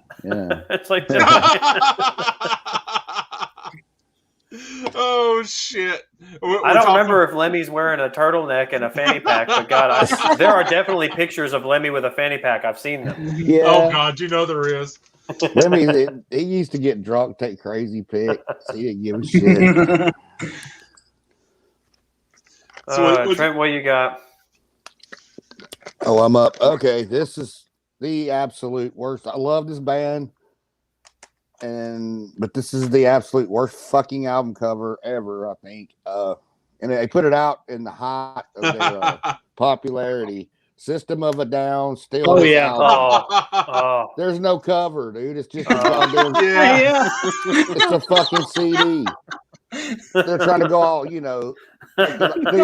It's like oh shit! I don't remember if Lemmy's wearing a turtleneck and a fanny pack, but God, there are definitely pictures of Lemmy with a fanny pack. I've seen them. Yeah. Oh God, there is. Lemmy, he used to get drunk, take crazy pics. He didn't give a shit. So Trent, what you got? Oh, I'm up. Okay, this is the absolute worst. I love this band, but this is the absolute worst fucking album cover ever, I think. And they put it out in the height of their popularity. System of a Down, still. Oh yeah. Oh. There's no cover, dude. It's just it's a fucking CD. They're trying to go all, the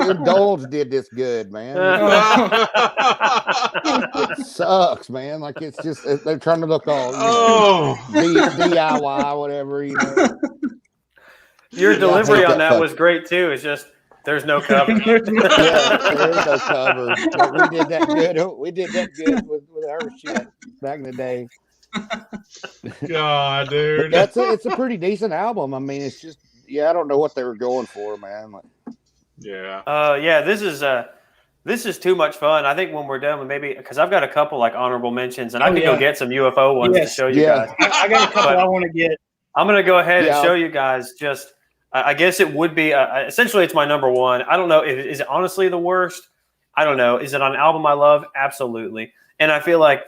Indulge did this good, man. It sucks, man. Like it's just they're trying to look all DIY, whatever. Your delivery on that was great too. It's just there's no cover. There is no cover. But we did that good. We did that good with our shit back in the day. God, dude, it's a pretty decent album. I mean, it's just I don't know what they were going for, man. This is too much fun. I think when we're done with because I've got a couple like honorable mentions, and I can go get some UFO ones to show you guys. I got a couple I want to get. I'm going to go ahead and show you guys just, I guess it would be, essentially it's my number one. I don't know. Is it honestly the worst? I don't know. Is it an album I love? Absolutely. And I feel like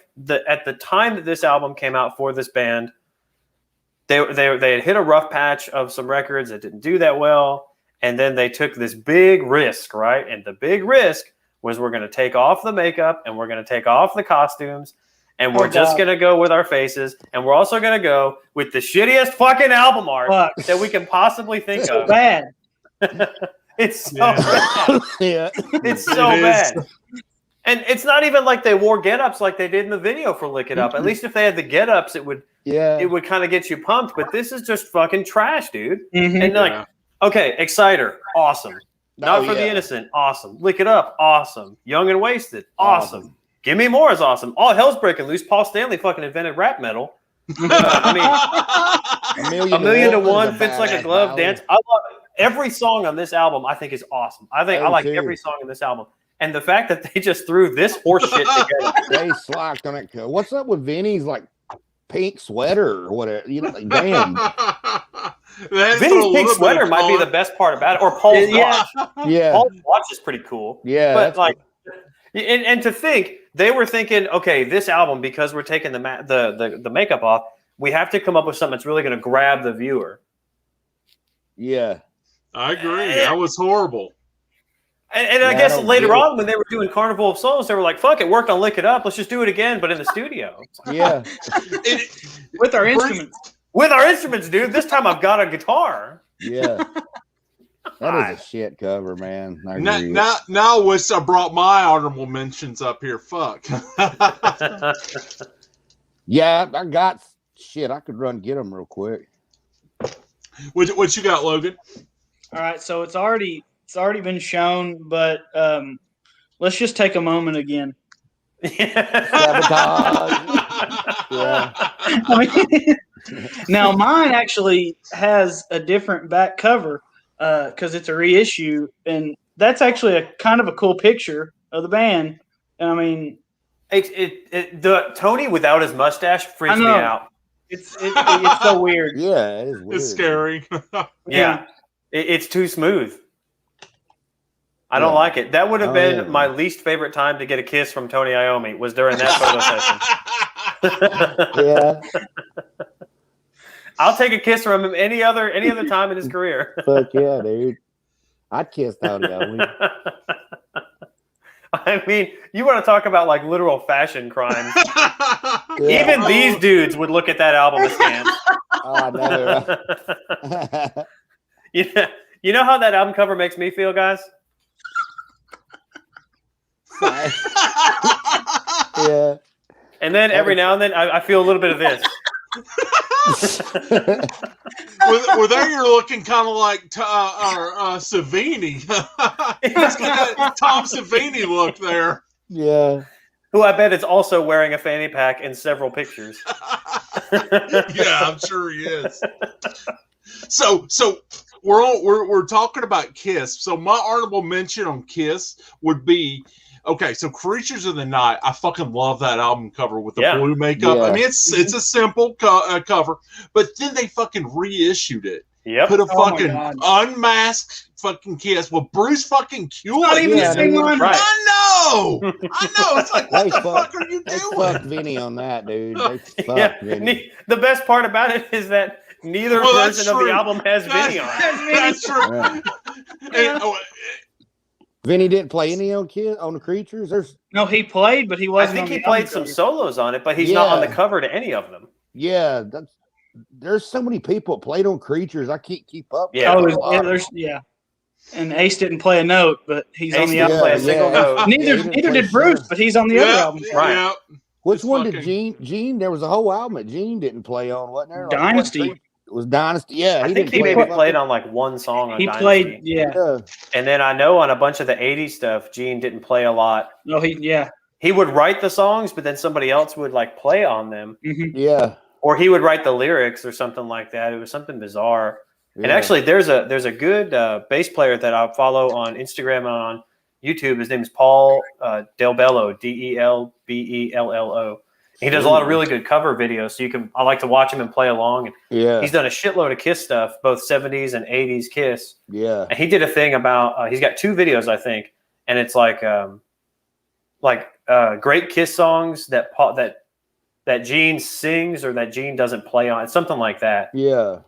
at the time that this album came out for this band, they had hit a rough patch of some records that didn't do that well. And then they took this big risk, right? And the big risk was we're going to take off the makeup and we're going to take off the costumes. And we're just going to go with our faces. And we're also going to go with the shittiest fucking album art that we can possibly think of. Bad. It's so bad. It's so bad. And it's not even like they wore get-ups like they did in the video for Lick It Up. At least if they had the get-ups, it would kind of get you pumped. But this is just fucking trash, dude. And okay, Exciter, awesome. Not for the Innocent, awesome. Lick It Up, awesome. Young and Wasted, awesome. Give Me More is awesome. All Hell's Breaking Loose. Paul Stanley fucking invented rap metal. I mean, A Million to One, Fits Like a Glove, Dance. I love every song on this album. I think is awesome. I like every song on this album. And the fact that they just threw this horse shit together. They slacked on it. What's up with Vinny's like pink sweater or whatever? Like, damn. Vinny's pink sweater might be the best part about it. Or Paul's watch. Yeah. Paul's watch is pretty cool. Yeah. But like, and to think, they were thinking, okay, this album, because we're taking the makeup off, we have to come up with something that's really going to grab the viewer. Yeah. I agree. That was horrible. And I guess later on, when they were doing Carnival of Souls, they were like, fuck, it worked on Lick It Up. Let's just do it again, but in the studio. Yeah. With our instruments. With our instruments, dude. This time I've got a guitar. Yeah. That is a shit cover, man. Now I wish I brought my honorable mentions up here. Fuck. Yeah, I got shit. I could run get them real quick. What you got, Logan? All right, so it's already been shown, but let's just take a moment again. Sabotage. Yeah. Now mine actually has a different back cover because it's a reissue, and that's actually a kind of a cool picture of the band. And I mean, the Tony without his mustache freaks me out. It's so weird. Yeah, it is weird. It's scary. Yeah, it's too smooth. I don't like it. That would have been my least favorite time to get a kiss from Tony Iommi was during that photo session. Yeah. I'll take a kiss from him any other time in his career. Fuck yeah, dude. I'd kiss Tony Iommi. I mean, you want to talk about like literal fashion crimes. Even these dudes would look at that album askance. Oh, I know. Right? You know how that album cover makes me feel, guys? Yeah. And then every now and then I feel a little bit of this. Well, there you're looking kind of like Savini. He's got that Tom Savini look there. Yeah. Who I bet is also wearing a fanny pack in several pictures. Yeah, I'm sure he is. So we're talking about Kiss. So my honorable mention on Kiss would be, okay, so Creatures of the Night. I fucking love that album cover with the blue makeup. Yeah. I mean, it's a simple cover, but then they fucking reissued it. Yep. Put a fucking unmasked fucking Kiss with Bruce fucking Kulick. Not even the same one. Right. I know. It's like, what the fuck are you They doing? fucked Vinny on that, dude. They fucked Vinny. The best part about it is that neither version of the album has Vinny on it. That's true. Yeah. And, Vinny didn't play any on the Creatures. No, he played, but he I wasn't. think on he the played album some cover. solos on it, but he's not on the Yeah. cover to any of them. Yeah, there's so many people that played on Creatures. I can't keep up. Yeah. Yeah. And Ace didn't play a note, but he's on Ace the didn't album. play a single note. Neither did Bruce, but he's on the other album. Right. Yeah. Which It's one fucking- did Gene? There was a whole album that Gene didn't play on, wasn't there? Dynasty. It was Dynasty. Yeah, I think he didn't maybe play played on like one song on He Dynasty. played, yeah. Yeah. And then I know on a bunch of the 80s stuff, Gene didn't play a lot. No, He would write the songs, but then somebody else would like play on them. Mm-hmm. Yeah. Or he would write the lyrics or something like that. It was something bizarre. And actually, there's a good bass player that I follow on Instagram and on YouTube. His name is Paul Del Bello, Delbello. He does a lot of really good cover videos, so I like to watch him and play along. And Yeah. he's done a shitload of Kiss stuff, both 70s and 80s Kiss. Yeah. And he did a thing about he's got 2 videos, I think, and it's like great Kiss songs that Gene sings or that Gene doesn't play on. It's something like that. Yeah.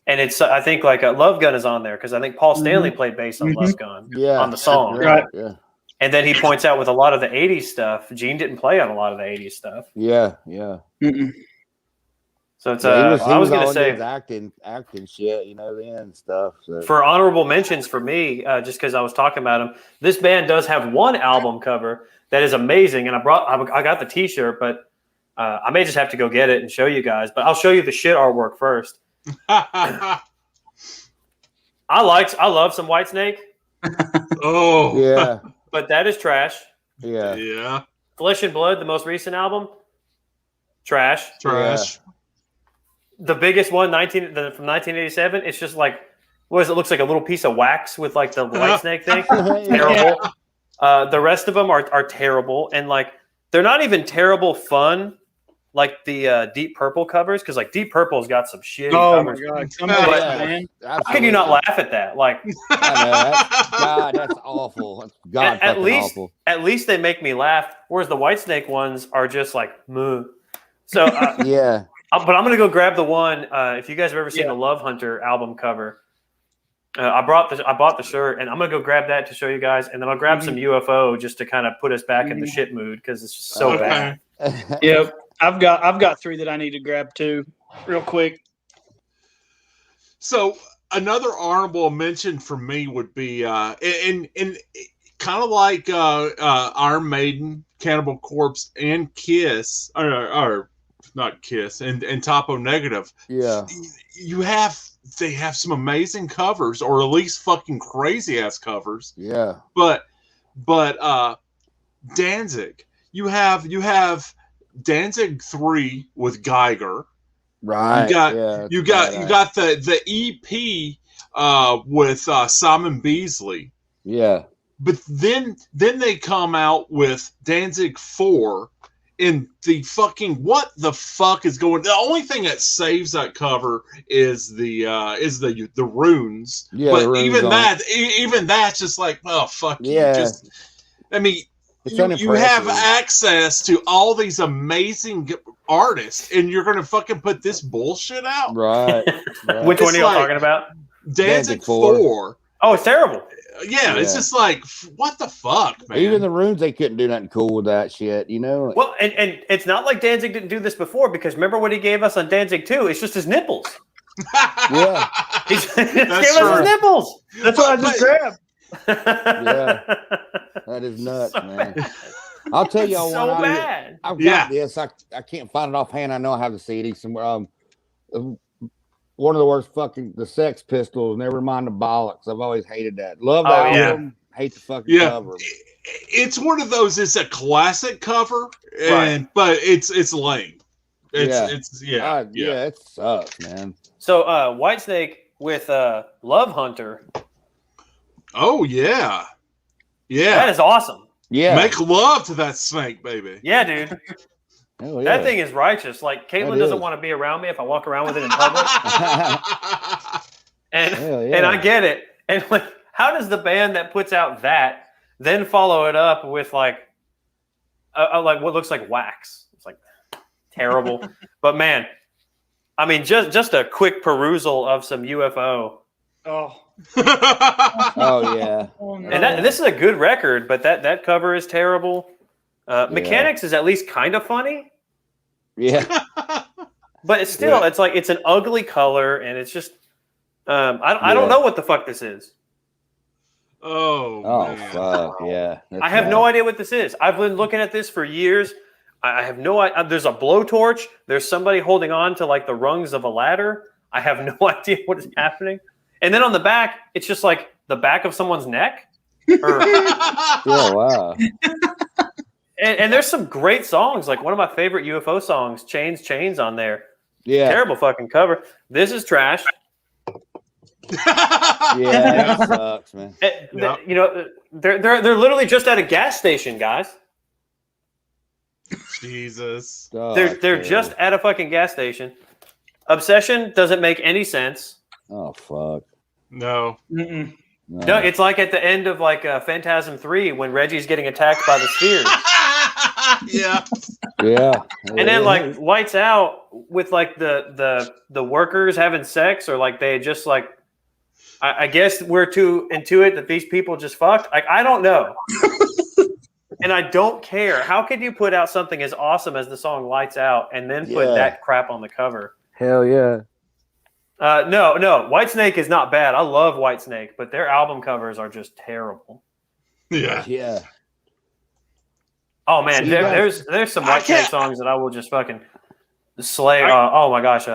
And it's I think like Love Gun is on there because I think Paul Stanley played bass on Love Gun Yeah. on the song. Right. Yeah. And then he points out with a lot of the 80s stuff, Gene didn't play on a lot of the 80s stuff. Yeah. Yeah. Mm-mm. So it's Yeah, he I was all going to in say his acting shit, then and stuff. So. for honorable mentions for me, just because I was talking about him, this band does have one album cover that is amazing, and I got the T-shirt, but I may just have to go get it and show you guys. But I'll show you the shit artwork first. I love some Whitesnake, Oh. Yeah. but that is trash. Yeah. Yeah. Flesh and Blood, the most recent album, trash. Trash. The biggest one, from 1987, it's just like, what is it? Looks like a little piece of wax with like the Whitesnake thing. Terrible. The rest of them are terrible, and like they're not even terrible fun, like the Deep Purple covers, because like Deep Purple's got some shitty covers. My God. Yeah. How can you not laugh at that? Like, God, that's awful. That's God, at fucking least awful. at least they make me laugh, whereas the Whitesnake ones are just like, moo. So, Yeah. but I'm gonna go grab the one. If you guys have ever seen the Love Hunter album cover, I bought the shirt, and I'm gonna go grab that to show you guys, and then I'll grab some UFO just to kind of put us back in the shit mood because it's just so bad. Yep. I've got 3 that I need to grab too, real quick. So another honorable mention for me would be and kind of like Iron Maiden, Cannibal Corpse, and Kiss, or not Kiss, and Topo Negative. Yeah. They have some amazing covers, or at least fucking crazy ass covers. Yeah. But Danzig, you have Danzig 3 with Geiger. Right. You got the EP with Simon Beasley. Yeah. But then they come out with Danzig 4 in the fucking what the fuck is going. The only thing that saves that cover is the runes. Yeah, but the runes even that's just like, oh fuck Yeah. you. I mean, you have access to all these amazing artists, and you're gonna fucking put this bullshit out. Right. Which one are you like- talking about? Danzig 4. 4. Oh, it's terrible. Yeah, it's just like, what the fuck, man? Even the runes, they couldn't do nothing cool with that shit, Like, Well, and it's not like Danzig didn't do this before, because remember what he gave us on Danzig 2? It's just his nipples. Yeah. He gave us his nipples. That's what I just grabbed. Yeah. That is nuts, man. I'll tell y'all so one. bad. I've got this. I can't find it offhand. I know I have the CD somewhere. One of the worst fucking the Sex Pistols. Never mind the bollocks. I've always hated that. Love the album. Hate the fucking cover. It's one of those. It's a classic cover, but it's lame. It sucks, man. So Whitesnake with Love Hunter. Oh yeah. That is awesome. Yeah. Make love to that snake, baby. Yeah, dude. Oh, yeah. That thing is righteous. Like, Caitlin doesn't want to be around me if I walk around with it in public. And I get it. And like, How does the band that puts out that then follow it up with like what looks like wax? It's like terrible. But man, I mean, just a quick perusal of some UFO. Oh. Oh yeah. Oh, no. And this is a good record, but that cover is terrible. Mechanics is at least kind of funny. Yeah. But it's still, it's like, it's an ugly color, and it's just, I don't know what the fuck this is. Oh man. Fuck, yeah. I have no idea what this is. I've been looking at this for years. I have no idea. There's a blowtorch. There's somebody holding on to like the rungs of a ladder. I have no idea what is happening. And then on the back, it's just like the back of someone's neck. Oh, wow. And there's some great songs. Like one of my favorite UFO songs, Chains on there. Yeah. Terrible fucking cover. This is trash. Yeah, that sucks, man. You know, they're literally just at a gas station, guys. Jesus. Oh, they're just at a fucking gas station. Obsession doesn't make any sense. Oh fuck. No. Mm-mm. No, it's like at the end of like Phantasm 3 when Reggie's getting attacked by the spheres. Yeah. Yeah. And then like Lights Out with like the workers having sex, or like they just like, I guess we're too into it that these people just fucked. Like, I don't know. And I don't care. How could you put out something as awesome as the song Lights Out and then put that crap on the cover? Hell yeah. No. Whitesnake is not bad. I love Whitesnake, but their album covers are just terrible. Yeah. Yeah. Oh man, there's some Whitesnake songs that I will just fucking slay. Oh my gosh,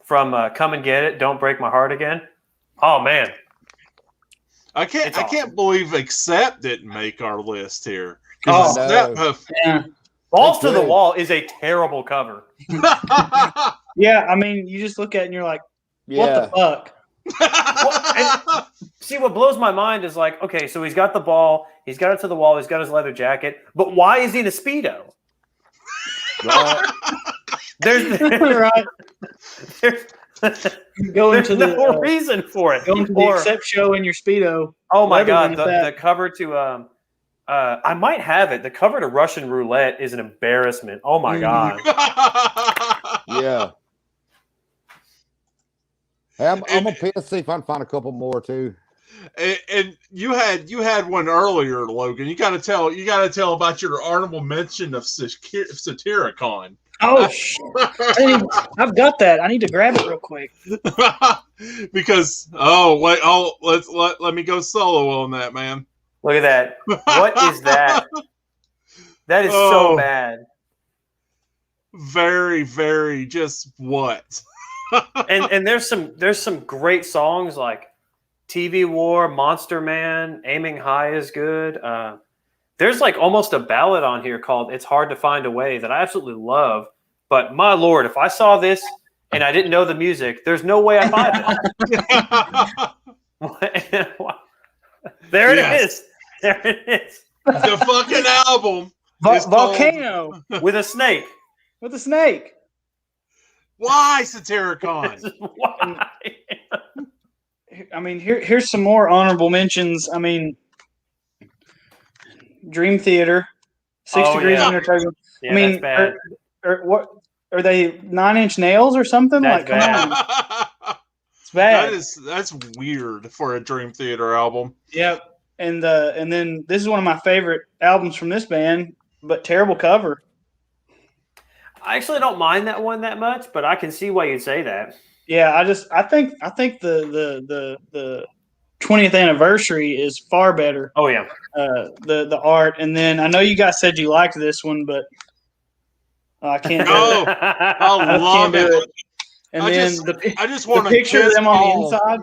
from Come and Get It, Don't Break My Heart Again. Oh man, I can't believe Accept didn't make our list here. Oh, Yeah. Balls to the Wall is a terrible cover. Yeah, I mean, you just look at it and you're like, what the fuck? See, what blows my mind is like, okay, so he's got the ball, he's got it to the wall, he's got his leather jacket, but why is he in a Speedo? There's no reason for it. Going to the Accept show in your Speedo. Oh my God, the cover to I might have it. The cover to Russian Roulette is an embarrassment. Oh my God. Yeah. Hey, I'm gonna see if I can find a couple more too. And you had one earlier, Logan. You got to tell about your honorable mention of Satyricon. Oh shit! I've got that. I need to grab it real quick. Because let me go solo on that, man. Look at that. What is that? That is so bad. Very, very just what? and there's some great songs like TV War, Monster Man, Aiming High is good. There's like almost a ballad on here called It's Hard to Find a Way that I absolutely love. But my Lord, if I saw this and I didn't know the music, there's no way I'd buy it. There it is. There it is. The fucking album. Volcano. With a snake. With a snake. Why Satyricon? Why? I mean, here's some more honorable mentions. I mean, Dream Theater, 6 Degrees Entertainment. Yeah, I mean, that's bad. what are they? 9 Inch Nails or something? That's like, bad. come on, it's bad. That's weird for a Dream Theater album. Yep. And then this is one of my favorite albums from this band, but terrible cover. I actually don't mind that one that much, but I can see why you'd say that. Yeah, I think the 20th anniversary is far better. Oh yeah. The art, and then I know you guys said you liked this one, but I can't. No, I love it. And I then I just want the picture of them on the inside.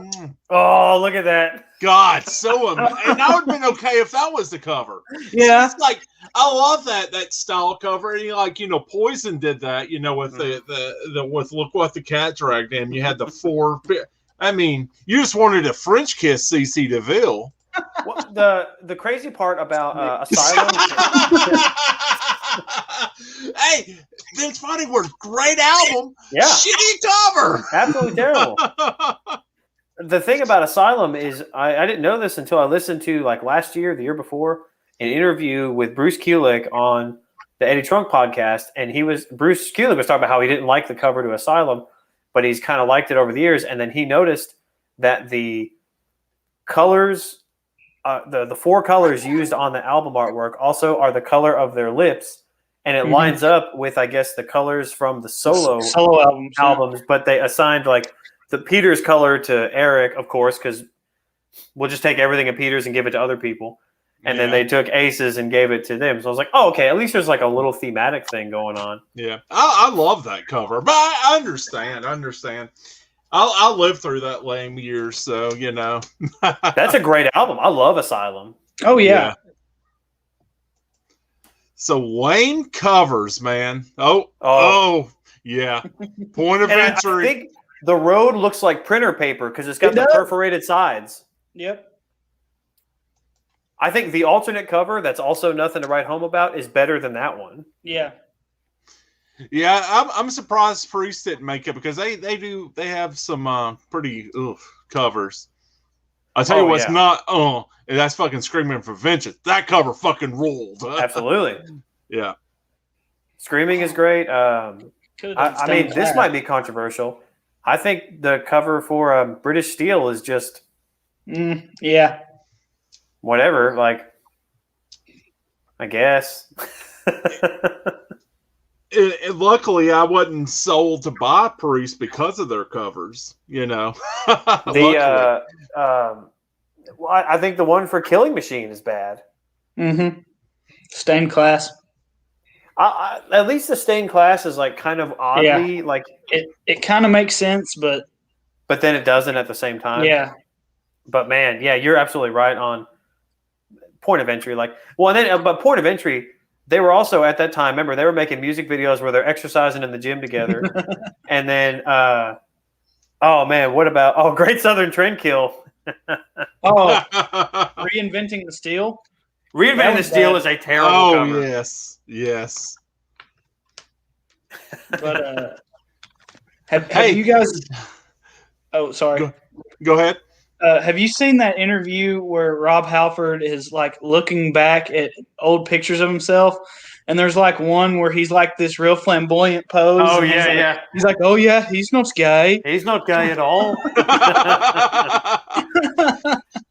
Oh, look at that. God, so and that would have been okay if that was the cover. Yeah, it's like I love that style cover. And Poison did that. With the with Look What the Cat Dragged In. You had the 4. I mean, you just wanted a French kiss, CC DeVille. The crazy part about Asylum. Hey, Vince Fighting Words, great album. Yeah, shitty cover. Absolutely terrible. the thing about Asylum is I didn't know this until I listened to like last year, the year before, an interview with Bruce Kulick on the Eddie Trunk podcast, and Bruce Kulick was talking about how he didn't like the cover to Asylum, but he's kind of liked it over the years, and then he noticed that the colors, the 4 colors used on the album artwork also are the color of their lips, and it lines up with, I guess, the colors from the solo albums, but they assigned like the Peter's color to Eric, of course, because we'll just take everything at Peter's and give it to other people. And then they took Ace's and gave it to them. So I was like, oh, okay, at least there's like a little thematic thing going on. Yeah. I love that cover, but I understand. I'll live through that lame year, so, you know. That's a great album. I love Asylum. Oh, yeah. So Wayne covers, man. Oh, yeah. Point of entry. I think the road looks like printer paper because it's got the perforated sides. Yep. I think the alternate cover that's also nothing to write home about is better than that one. Yeah. Yeah, I'm surprised Priest didn't make it because they have some pretty covers. I'll tell you what's not that's fucking Screaming for Vengeance. That cover fucking ruled. Absolutely. Yeah. Screaming is great. I mean, this might be controversial. I think the cover for British Steel is just whatever, like, I guess. Luckily, I wasn't sold to buy Priest because of their covers, you know. I think the one for Killing Machine is bad. Stained Class. At least the Stained Class is like kind of oddly like it kind of makes sense, but then it doesn't at the same time. Yeah. But man, yeah, you're absolutely right on Point of Entry. Like, well, and then but Point of Entry, they were also at that time. Remember, they were making music videos where they're exercising in the gym together, and then oh man, what about Great Southern Trendkill? Reinventing the Steel. Reinventing the Steel is a terrible cover. Yes. But have you guys? Oh, sorry. Go ahead. Have you seen that interview where Rob Halford is like looking back at old pictures of himself, and there's like one where he's like this real flamboyant pose. Oh and yeah. He's like, oh yeah, he's not gay. He's not gay at all.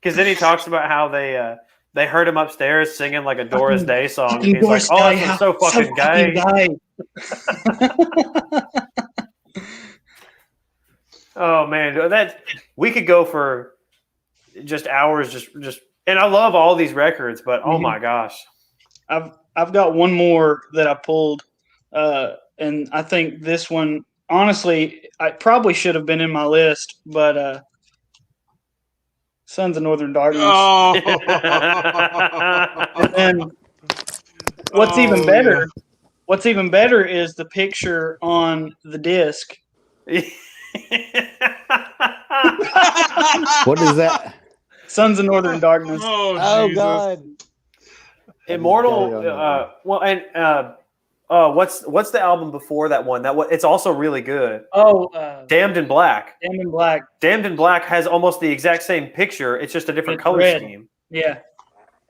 Because then he talks about how they heard him upstairs singing like a Doris Day song. And he's like, oh, that's so fucking gay. Oh man, we could go for just hours, just. And I love all these records, but oh my gosh, I've got one more that I pulled, and I think this one, honestly, I probably should have been in my list, but Sons of Northern Darkness. Oh. And then what's even better? Yeah. What's even better is the picture on the disc. What is that? Sons of Northern Darkness. Oh God! Immortal. What's the album before that one? It's also really good. Damned in Black. Damned in Black. Damned in Black has almost the exact same picture. It's just a different color scheme. Yeah.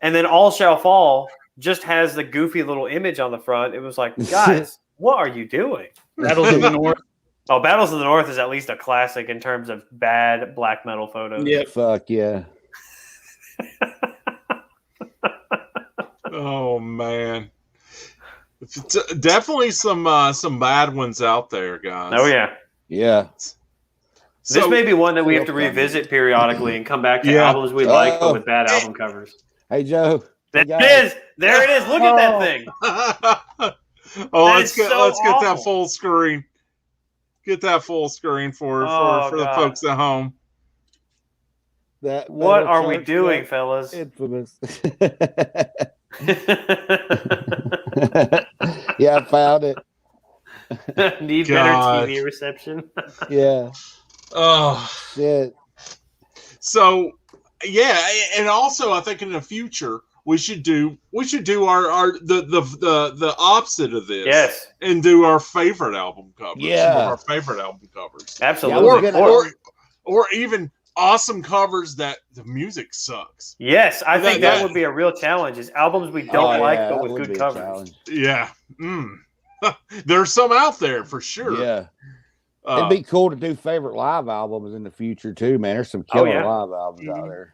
And then All Shall Fall just has the goofy little image on the front. It was like, guys, what are you doing? Battles of the North. Oh, Battles of the North is at least a classic in terms of bad black metal photos. Yeah, fuck yeah. Oh man, definitely some bad ones out there, guys. Oh yeah. This may be one that we have to revisit periodically and come back to albums we like, but with bad album covers. Hey Joe, there it is. Look at that thing. Let's get that full screen. Get that full screen for the folks at home. What are we doing, fellas? Infamous. Yeah, I found it. Need better TV reception. Yeah. Oh shit. So yeah, and also I think in the future we should do the opposite of this. Yes. And do our favorite album covers. Yeah. Some of our favorite album covers. Absolutely. Or even awesome covers that the music sucks. Yes, I think that would be a real challenge. Is albums we don't like, but with good covers. Yeah. There's some out there for sure. Yeah. It'd be cool to do favorite live albums in the future too, man. There's some killer live albums out there.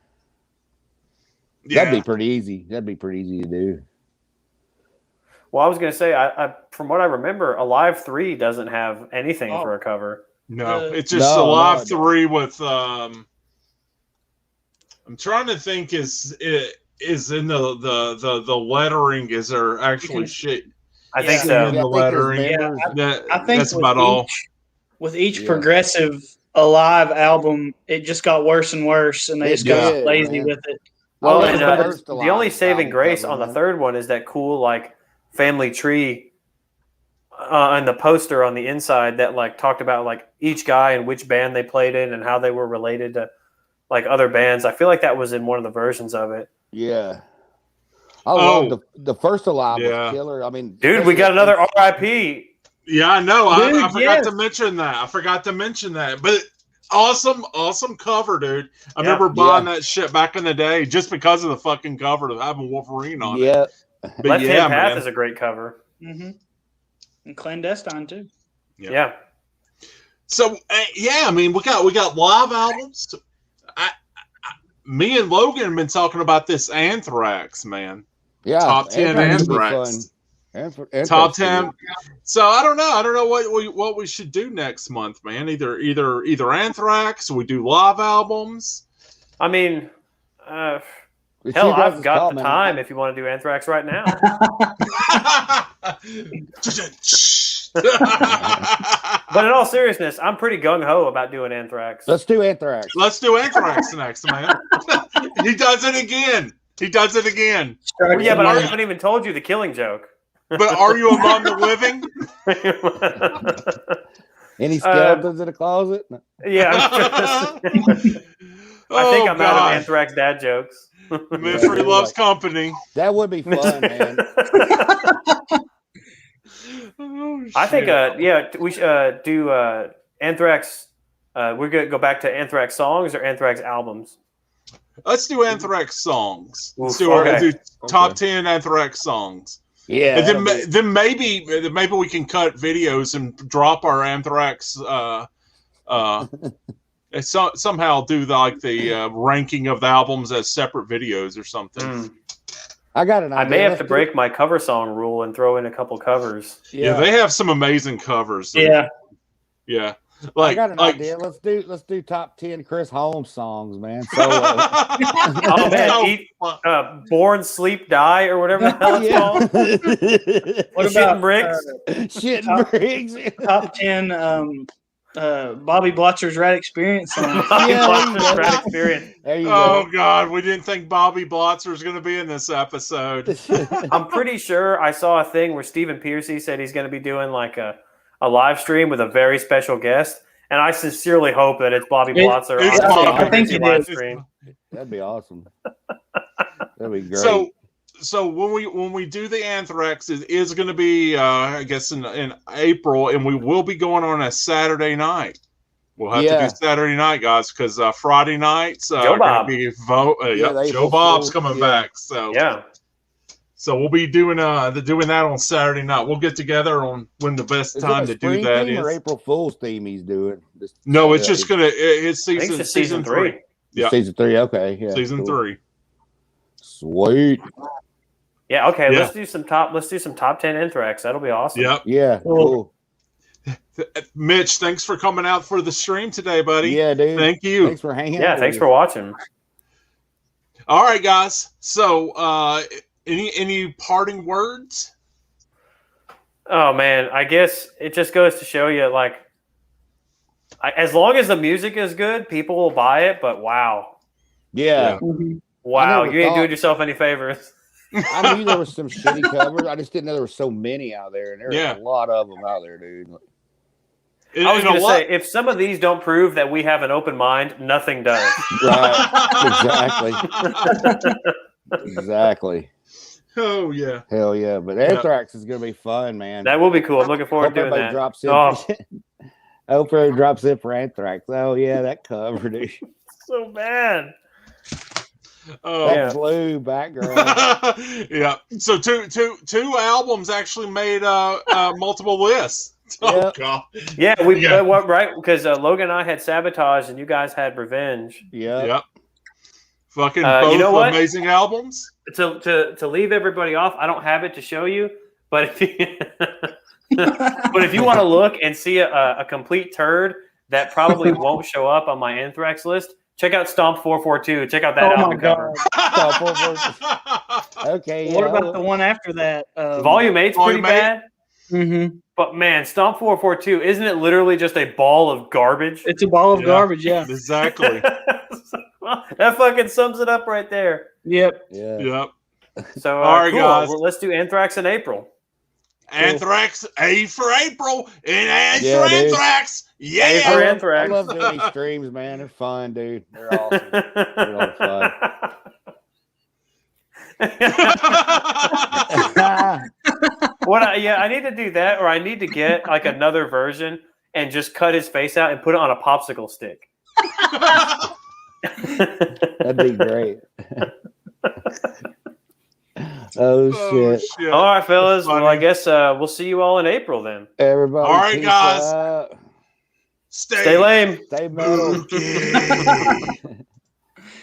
Yeah. That'd be pretty easy. That'd be pretty easy to do. Well, I was going to say, I from what I remember, Alive 3 doesn't have anything for a cover. No, it's just Alive 3 with I'm trying to think is in the lettering, is there actually shit? I think so. In the lettering. I think that's about all. With each progressive Alive album, it just got worse and worse, and they just got lazy with it. Well, the only saving grace on the third one is that cool like family tree and the poster on the inside that like talked about like each guy and which band they played in and how they were related to like other bands. I feel like that was in one of the versions of it. Yeah. I love the first Alive was killer. I mean, dude, we got another RIP. Yeah, I know. I forgot to mention that. But awesome cover, dude. I remember buying that shit back in the day just because of the fucking cover of having Wolverine on it. Yeah. Left Hand Path is a great cover. Mm-hmm. And Clandestine too. Yeah. So I mean, we got live albums. Me and Logan have been talking about this Anthrax, man. Yeah. Top 10 Anthrax. Top 10. So I don't know what we should do next month, man. Either Anthrax, or we do live albums. I mean, hell, I've got the time if you want to do Anthrax right now. But in all seriousness, I'm pretty gung-ho about doing Anthrax. Let's do Anthrax. Let's do Anthrax next, man. He does it again. Well, yeah, but I haven't even told you the Killing Joke. But are you among the living? Any skeletons in the closet? Yeah. I think I'm out of Anthrax dad jokes. Misery loves company. That would be fun, man. I think, we should do Anthrax. We're going to go back to Anthrax songs or Anthrax albums. Let's do Anthrax songs. Let's do top 10 Anthrax songs. Yeah. And then maybe we can cut videos and drop our Anthrax. Somehow do the ranking of the albums as separate videos or something. I got an idea. I may have to break my cover song rule and throw in a couple covers. Yeah, they have some amazing covers. Yeah. I got an idea. Let's do top 10 Chris Holmes songs, man. So, Born, Sleep, Die, or whatever the hell it's called. What about Shit and Briggs? Top 10 Bobby Blotzer's Rat Experience songs. Rat Experience. There you go. God, we didn't think Bobby Blotzer was going to be in this episode. I'm pretty sure I saw a thing where Stephen Piercy said he's going to be doing like a live stream with a very special guest, and I sincerely hope that it's Bobby Blotzer. I think it live is. Stream. That'd be awesome. That'd be great. So when we do the Anthrax, it is going to be I guess in April, and we will be going on a Saturday night. We'll have to do Saturday night, guys, because Friday nights Joe Bob. Joe Bob's coming back. So So we'll be doing that on Saturday night. We'll get together on when the best time to do that is. Or April Fool's theme he's doing. No, it's just gonna. It's season 3. Yeah, season 3. Okay, yeah, season 3. Sweet. Yeah. Okay. Yeah. Let's do some top 10 Anthrax. That'll be awesome. Yep. Yeah. Cool. Mitch, thanks for coming out for the stream today, buddy. Yeah, dude. Thank you. Thanks for hanging out. Yeah. Thanks for watching. All right, guys. So, any parting words? Oh man, I guess it just goes to show you, like, as long as the music is good, people will buy it. But wow, wow, you ain't doing yourself any favors. I knew there was some shitty covers. I just didn't know there were so many out there, and there's a lot of them out there, dude. I was going to say, if some of these don't prove that we have an open mind, nothing does. Right? Exactly. Oh yeah. Hell yeah! But Anthrax is gonna be fun, man. That will be cool. I'm looking forward to doing that. Drops in. I hope everybody drops in for Anthrax. Oh yeah, that cover, dude. So bad. That blue background. Yeah. So two albums actually made multiple lists. Oh God. Yeah, right? Because Logan and I had Sabotage, and you guys had Revenge. Yep. Fucking both you know what? amazing albums. To leave everybody off, I don't have it to show you, but if you but if you want to look and see a complete turd that probably won't show up on my Anthrax list, check out Stomp 442. Check out that album cover. Okay. What about the one after that? Volume 8's pretty bad. Mm-hmm. But man, Stomp 442, isn't it literally just a ball of garbage? It's a ball of garbage, yeah. Exactly. That fucking sums it up right there. Yep. Yeah. Yep. So, all right, cool. guys. Well, let's do Anthrax in April. Anthrax, A for April, and A for Anthrax. Yeah. A for Anthrax. I love doing these streams, man. They're fun, dude. They're awesome. They're all fun. I need to do that, or I need to get like another version and just cut his face out and put it on a popsicle stick. That'd be great. Oh shit. All right, fellas. Well, I guess we'll see you all in April then. Everybody. All right, guys. Out. Stay lame. Stay metal.